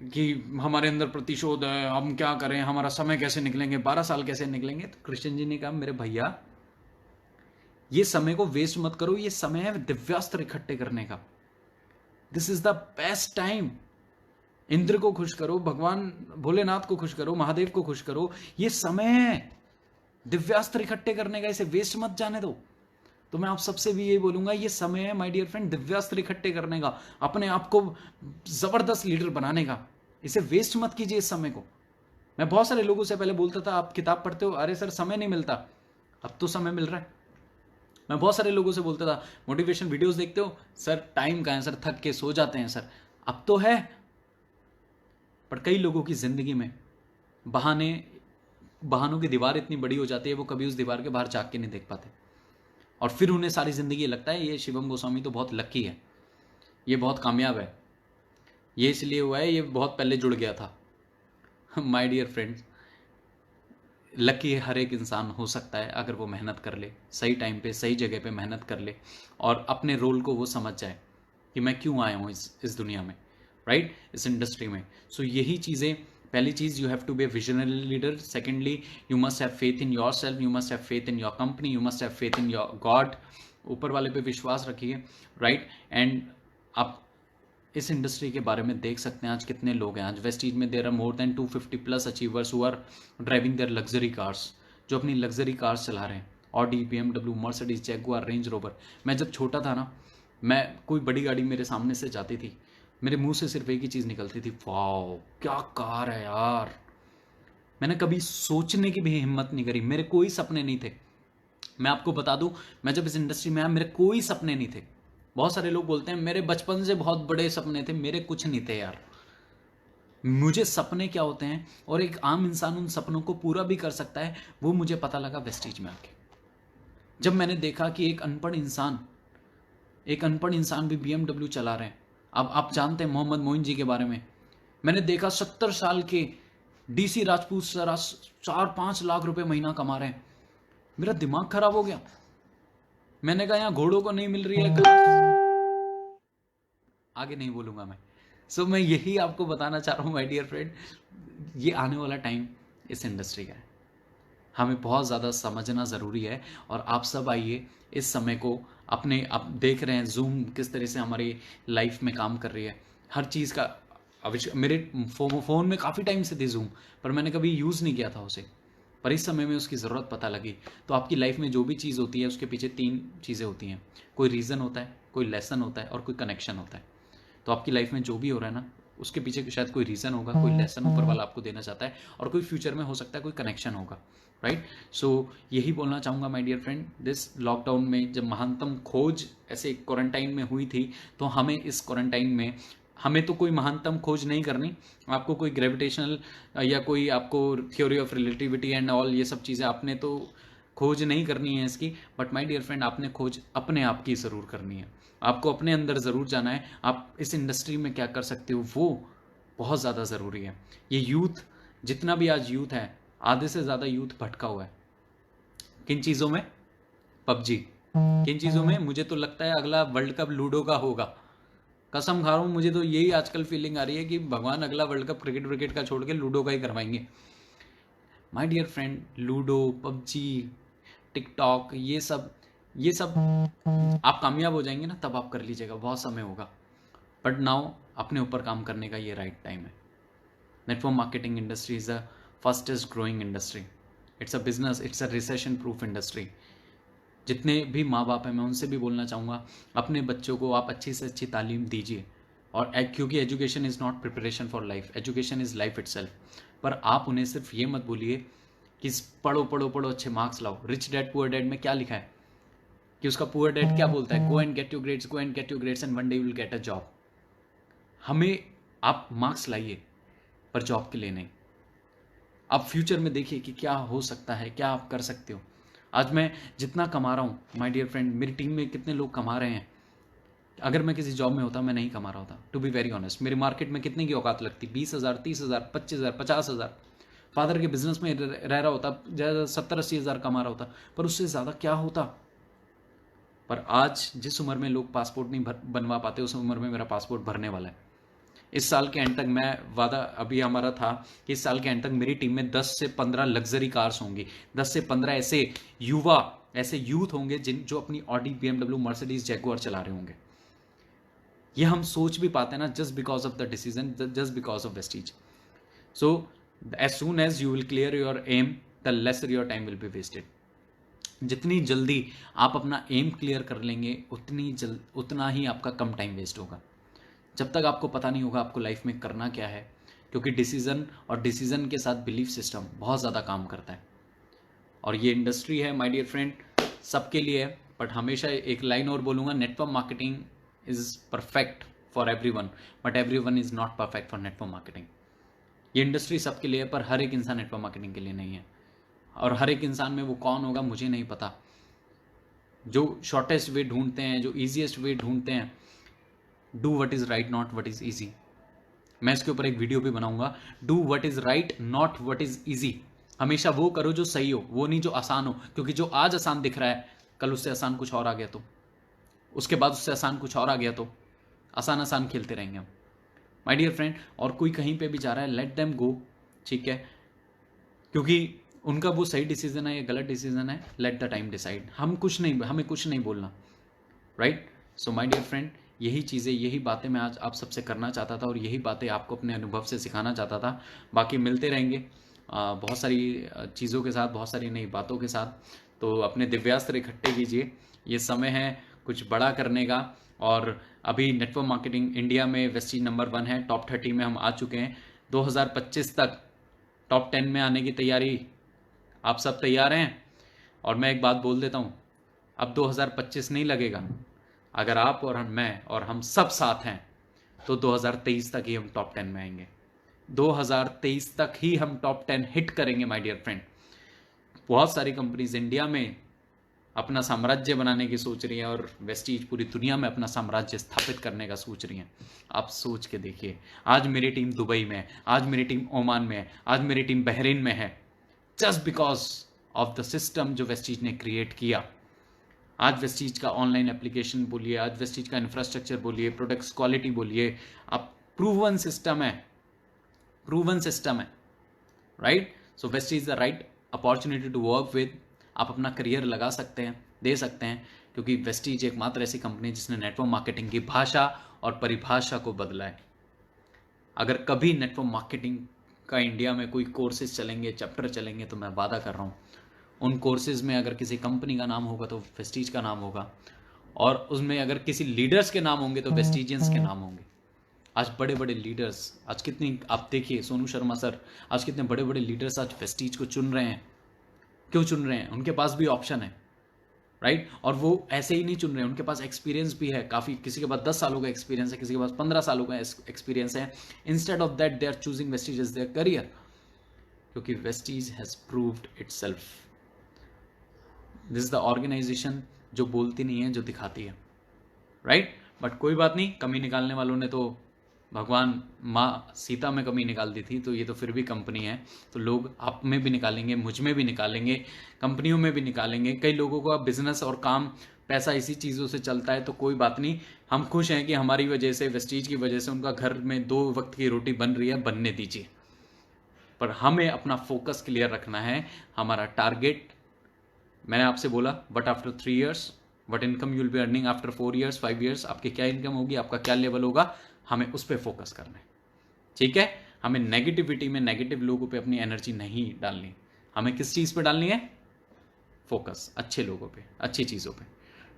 कि हमारे अंदर प्रतिशोध है, हम क्या करें, हमारा समय कैसे निकलेंगे, 12 साल कैसे निकलेंगे। तो कृष्ण जी ने कहा, मेरे भैया ये समय को वेस्ट मत करो, ये समय है दिव्यास्त्र इकट्ठे करने का। This is the best time. Indra को खुश करो, भगवान भोलेनाथ को खुश करो, महादेव को खुश करो, ये समय है दिव्यास्त्र इकट्ठे करने का, इसे वेस्ट मत जाने दो। तो मैं आप सबसे भी यही बोलूंगा, ये समय है माय डियर फ्रेंड दिव्यास्त्र इकट्ठे करने का, अपने आप को जबरदस्त लीडर बनाने का। इसे वेस्ट मत कीजिए इस समय को। मैं बहुत सारे लोगों से पहले बोलता था, आप किताब पढ़ते हो, अरे सर समय नहीं मिलता। अब तो समय मिल रहा है। मैं बहुत सारे लोगों से बोलता था, मोटिवेशन वीडियोस देखते हो सर, टाइम कहाँ है सर, थक के सो जाते हैं सर। अब तो है, पर कई लोगों की जिंदगी में बहानों की दीवार इतनी बड़ी हो जाती है, वो कभी उस दीवार के बाहर झाँक के नहीं देख पाते, और फिर उन्हें सारी जिंदगी लगता है ये शिवम गोस्वामी तो बहुत लकी है, ये बहुत कामयाब है, ये इसलिए हुआ है, ये बहुत पहले जुड़ गया था। माय डियर फ्रेंड्स, लकी हर एक इंसान हो सकता है अगर वो मेहनत कर ले, सही टाइम पे सही जगह पे मेहनत कर ले, और अपने रोल को वो समझ जाए कि मैं क्यों आया हूँ इस दुनिया में, राइट, इस इंडस्ट्री में। सो यही चीज़ें, पहली चीज़, you have to be a visionary leader. Secondly, you must have faith in your self, you must have faith in your company, you must have faith in your god. ऊपर वाले पे विश्वास रखिए, राइट। एंड आप इस industry के बारे में देख सकते हैं आज कितने लोग हैं। आज वेस्टीज में there are more than 250 plus achievers who are driving their luxury cars, जो अपनी लग्जरी कार्स चला रहे हैं, Audi, BMW, Mercedes, Jaguar, Range Rover. मैं जब छोटा था ना, मैं कोई बड़ी गाड़ी मेरे सामने से जाती थी, मेरे मुंह से सिर्फ एक ही चीज़ निकलती थी, वाओ क्या कार है यार। मैंने कभी सोचने की भी हिम्मत नहीं करी, मेरे कोई सपने नहीं थे। मैं आपको बता दूं, मैं जब इस इंडस्ट्री में आया मेरे कोई सपने नहीं थे। बहुत सारे लोग बोलते हैं मेरे बचपन से बहुत बड़े सपने थे, मेरे कुछ नहीं थे यार। मुझे सपने क्या होते हैं और एक आम इंसान उन सपनों को पूरा भी कर सकता है, वो मुझे पता लगा वेस्टीज में आके। जब मैंने देखा कि एक अनपढ़ इंसान भी BMW चला रहे हैं। अब आप जानते हैं मोहम्मद मोइन जी के बारे में। मैंने देखा 70 साल के DC राजपूत सर 4-5 लाख रुपए महीना कमा रहे हैं। मेरा दिमाग खराब हो गया। मैंने कहा यहाँ घोड़ों को नहीं मिल रही है घास। आगे नहीं बोलूंगा मैं। सो मैं यही आपको बताना चाह रहा हूँ माय डियर फ्रेंड, ये आने वाला टाइम इस इंडस्ट्री का है, हमें बहुत ज़्यादा समझना ज़रूरी है। और आप सब आइए इस समय को अपने, आप देख रहे हैं जूम किस तरह से हमारी लाइफ में काम कर रही है, हर चीज़ का मेरे फ़ोन में काफ़ी टाइम से थी जूम, पर मैंने कभी यूज़ नहीं किया था उसे, पर इस समय में उसकी ज़रूरत पता लगी। तो आपकी लाइफ में जो भी चीज़ होती है उसके पीछे 3 चीज़ें होती हैं, कोई रीज़न होता है, कोई लेसन होता है और कोई कनेक्शन होता है। तो आपकी लाइफ में जो भी हो रहा है ना, उसके पीछे शायद कोई रीज़न होगा, कोई लेसन ऊपर वाला आपको देना चाहता है, और कोई फ्यूचर में हो सकता है कोई कनेक्शन होगा, राइट। सो यही बोलना चाहूँगा my dear friend, this lockdown में जब महानतम खोज ऐसे क्वारंटाइन में हुई थी, तो हमें इस क्वारंटाइन में हमें तो कोई महानतम खोज नहीं करनी, आपको कोई ग्रेविटेशनल या कोई आपको theory of relativity and all ये सब चीज़ें आपने तो खोज नहीं करनी है इसकी, बट माय डियर फ्रेंड आपने खोज अपने आप की ज़रूर करनी है, आपको अपने अंदर ज़रूर जाना है। आप इस इंडस्ट्री में क्या कर सकते हो वो बहुत ज़्यादा ज़रूरी है। ये यूथ, जितना भी आज यूथ है, आधे से ज़्यादा यूथ भटका हुआ है। किन चीज़ों में? पबजी। किन चीज़ों में? मुझे तो लगता है अगला वर्ल्ड कप लूडो का होगा, कसम खा रहा हूँ। मुझे तो यही आजकल फीलिंग आ रही है कि भगवान अगला वर्ल्ड कप क्रिकेट का छोड़ के लूडो का ही करवाएंगे। My dear friend, Ludo, PUBG, TikTok, ये सब आप कामयाब हो जाएंगे ना, तब आप कर लीजिएगा, बहुत समय होगा, बट नाउ अपने ऊपर काम करने का ये राइट टाइम है। Network marketing industry is the fastest growing industry, it's a business, it's a recession proof industry. जितने भी माँ बाप हैं, मैं उनसे भी बोलना चाहूँगा, अपने बच्चों को आप अच्छी से अच्छी तालीम दीजिए, और क्योंकि education is not preparation for life, education is life itself. पर आप उन्हें सिर्फ ये मत बोलिए कि पढ़ो पढ़ो पढ़ो, अच्छे मार्क्स लाओ। रिच डैड पुअर डैड में क्या लिखा है कि उसका पुअर डैड क्या बोलता है? Go and get your grades, go and get your grades and one day you will get a job. हमें आप मार्क्स लाइए, पर जॉब के लिए नहीं। आप फ्यूचर में देखिए कि क्या हो सकता है, क्या आप कर सकते हो। आज मैं जितना कमा रहा हूँ माय डियर फ्रेंड, मेरी टीम में कितने लोग कमा रहे हैं, अगर मैं किसी जॉब में होता मैं नहीं कमा रहा होता, टू बी वेरी ऑनेस्ट। मेरी मार्केट में कितने की औकात लगती? 20,000, 30,000, 25,000, 50,000। फादर के बिजनेस में रह रहा होता, ज़्यादा 70-80 हज़ार कमा रहा होता, पर उससे ज़्यादा क्या होता। पर आज जिस उम्र में लोग पासपोर्ट नहीं बनवा पाते, उस उम्र में मेरा पासपोर्ट भरने वाला है। इस साल के एंड तक, मैं वादा अभी हमारा था कि इस साल के एंड तक मेरी टीम में 10 से 15 लग्जरी कार्स होंगी, 10 से 15 ऐसे युवा, ऐसे यूथ होंगे जो अपनी ऑडी, BMW, मर्सिडीज, जैगुआर चला रहे होंगे। ये हम सोच भी पाते हैं ना, just because of the decision, just because of Vestige. So as soon as you will clear your aim, the lesser your time will be wasted. जितनी जल्दी आप अपना एम क्लियर कर लेंगे, उतना ही आपका कम टाइम वेस्ट होगा। जब तक आपको पता नहीं होगा आपको लाइफ में करना क्या है, क्योंकि डिसीजन और डिसीजन के साथ बिलीफ सिस्टम बहुत ज़्यादा काम करता है। और ये इंडस्ट्री है माय डियर फ्रेंड, सबके लिए है। बट हमेशा एक लाइन और बोलूँगा, network marketing is perfect for everyone, but everyone is not perfect for network marketing. ये इंडस्ट्री सबके लिए है, पर हर एक इंसान नेटवर्क मार्केटिंग के लिए नहीं है। और हर एक इंसान में वो कौन होगा मुझे नहीं पता। जो शॉर्टेस्ट वे ढूंढते हैं, जो ईजीएस्ट वे ढूंढते हैं, do what is right, not what is easy. मैं इसके ऊपर एक वीडियो भी बनाऊंगा। Do what is right, not what is easy. हमेशा वो करो जो सही हो, वो नहीं जो आसान हो, क्योंकि जो आज आसान दिख रहा है, कल उससे आसान कुछ और आ गया तो, उसके बाद उससे आसान कुछ और आ गया तो, आसान आसान खेलते रहेंगे हम माय डियर फ्रेंड। और कोई कहीं पे भी जा रहा है, लेट देम गो, ठीक है, क्योंकि उनका वो सही डिसीजन है या गलत डिसीजन है, लेट द टाइम डिसाइड। हमें कुछ नहीं बोलना, right. So my dear friend, यही चीज़ें, यही बातें मैं आज आप सबसे करना चाहता था, और यही बातें आपको अपने अनुभव से सिखाना चाहता था। बाकी मिलते रहेंगे बहुत सारी चीज़ों के साथ, बहुत सारी नई बातों के साथ। तो अपने दिव्यास्त्र इकट्ठे कीजिए, ये समय है कुछ बड़ा करने का। और अभी नेटवर्क मार्केटिंग इंडिया में वेस्टीज नंबर 1 है, टॉप 30 में हम आ चुके हैं। 2025 तक टॉप 10 में आने की तैयारी, आप सब तैयार हैं? और मैं एक बात बोल देता हूँ, अब 2025 नहीं लगेगा, अगर आप और मैं और हम सब साथ हैं, तो 2023 तक ही हम टॉप 10 में आएंगे। 2023 तक ही हम टॉप 10 हिट करेंगे माय डियर फ्रेंड। बहुत सारी कंपनीज इंडिया में अपना साम्राज्य बनाने की सोच रही हैं, और वेस्टीज पूरी दुनिया में अपना साम्राज्य स्थापित करने का सोच रही हैं। आप सोच के देखिए, आज मेरी टीम दुबई में है, आज मेरी टीम ओमान में है, आज मेरी टीम बहरीन में है, just because of the system जो वेस्टीज ने क्रिएट किया। आज वेस्टीज का ऑनलाइन एप्लीकेशन बोलिए, आज वेस्टीज का इंफ्रास्ट्रक्चर बोलिए, प्रोडक्ट्स क्वालिटी बोलिए, आप प्रूवन सिस्टम है, right. So Vestige the right opportunity to work with. आप अपना करियर लगा सकते हैं, दे सकते हैं, क्योंकि वेस्टीज एकमात्र ऐसी कंपनी जिसने नेटवर्क मार्केटिंग की भाषा और परिभाषा को बदला है। अगर कभी नेटवर्क मार्केटिंग का इंडिया में कोई कोर्सेज चलेंगे, चैप्टर चलेंगे, तो मैं वादा कर रहा हूँ उन कोर्सेज में अगर किसी कंपनी का नाम होगा तो वेस्टीज का नाम होगा, और उसमें अगर किसी लीडर्स के नाम होंगे तो वेस्टीजियंस के नाम होंगे। आज बड़े बड़े लीडर्स, आज कितनी, आप देखिए सोनू शर्मा सर, आज कितने बड़े बड़े लीडर्स आज वेस्टीज को चुन रहे हैं। क्यों चुन रहे हैं? उनके पास भी ऑप्शन है, राइट? और वो ऐसे ही नहीं चुन रहे हैं, उनके पास एक्सपीरियंस भी है काफ़ी, किसी के पास 10 सालों का एक्सपीरियंस है, किसी के पास 15 सालों का एक्सपीरियंस है। Instead of that they are choosing Vestige as their career, क्योंकि Vestige has proved itself. This is the organization जो बोलती नहीं है, जो दिखाती है, राइट? बट कोई बात नहीं, कमी निकालने वालों ने तो भगवान माँ सीता में कमी निकाल दी थी, तो ये तो फिर भी कंपनी है, तो लोग आप में भी निकालेंगे, मुझ में भी निकालेंगे, कंपनियों में भी निकालेंगे। कई लोगों का बिजनेस और काम, पैसा इसी चीज़ों से चलता है, तो कोई बात नहीं, हम खुश हैं कि हमारी वजह से, वेस्टीज की वजह से उनका घर में 2 वक्त की रोटी बन रही है, बनने दीजिए। पर हमें अपना फोकस क्लियर रखना है, हमारा टारगेट, मैंने आपसे बोला but after 3 years what income you will be earning after 4 years 5 years, आपकी क्या इनकम होगी, आपका क्या लेवल होगा, हमें उस पर फोकस करना है, ठीक है? हमें नेगेटिविटी में, नेगेटिव लोगों पे अपनी एनर्जी नहीं डालनी, हमें किस चीज़ पे डालनी है? फोकस अच्छे लोगों पे, अच्छी चीज़ों पे,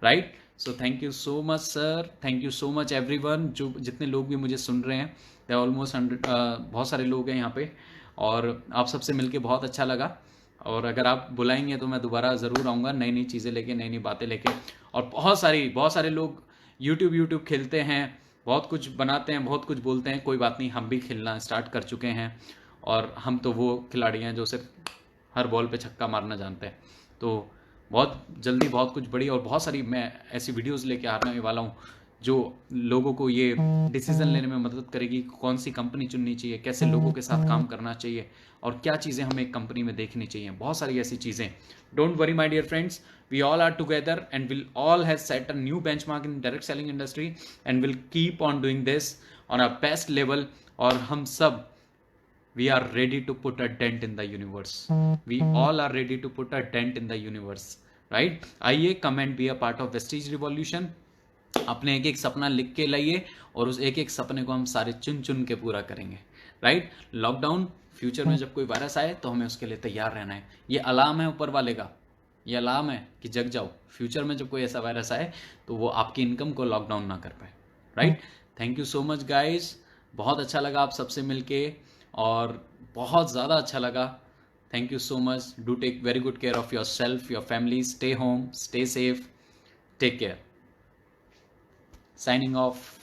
right? So thank you so much sir, thank you so much everyone, जो जितने लोग भी मुझे सुन रहे हैं, दे ऑलमोस्ट 100, बहुत सारे लोग हैं यहाँ पे, और आप सबसे मिलके बहुत अच्छा लगा। और अगर आप बुलाएंगे तो मैं दोबारा ज़रूर आऊँगा, नई नई चीज़ें लेके, नई नई बातें लेके। और बहुत सारे लोग यूट्यूब खेलते हैं, बहुत कुछ बनाते हैं, बहुत कुछ बोलते हैं, कोई बात नहीं, हम भी खेलना स्टार्ट कर चुके हैं, और हम तो वो खिलाड़ी हैं जो सिर्फ हर बॉल पे छक्का मारना जानते हैं। तो बहुत जल्दी बहुत कुछ बड़ी और बहुत सारी मैं ऐसी वीडियोस लेके आने वाला हूँ जो लोगों को ये डिसीजन लेने में मदद करेगी, कौन सी कंपनी चुननी चाहिए, कैसे लोगों के साथ काम करना चाहिए, और क्या चीज़ें हमें एक कंपनी में देखनी चाहिए, बहुत सारी ऐसी चीज़ें। Don't worry my dear friends, we all are together and will all has set a new benchmark in direct selling industry and will keep on doing this on our best level। और हम सब we are ready to put a dent in the universe, we all are ready to put a dent in the universe, right? आइए come and be a part of Vestige Revolution, अपने एक एक सपना लिख के लाइए, और उस एक एक सपने को हम सारे चुन चुन के पूरा करेंगे, राइट? लॉकडाउन, फ्यूचर में जब कोई वायरस आए तो हमें उसके लिए तैयार रहना है, ये अलार्म है ऊपर वाले का, ये अलार्म है कि जग जाओ, फ्यूचर में जब कोई ऐसा वायरस आए तो वो आपकी इनकम को लॉकडाउन ना कर पाए, right? Thank you so much guys, बहुत अच्छा लगा आप सबसे मिलके, और बहुत ज़्यादा अच्छा लगा। Thank you so much, do take very good care of yourself, your family, stay home, stay safe, take care, signing of.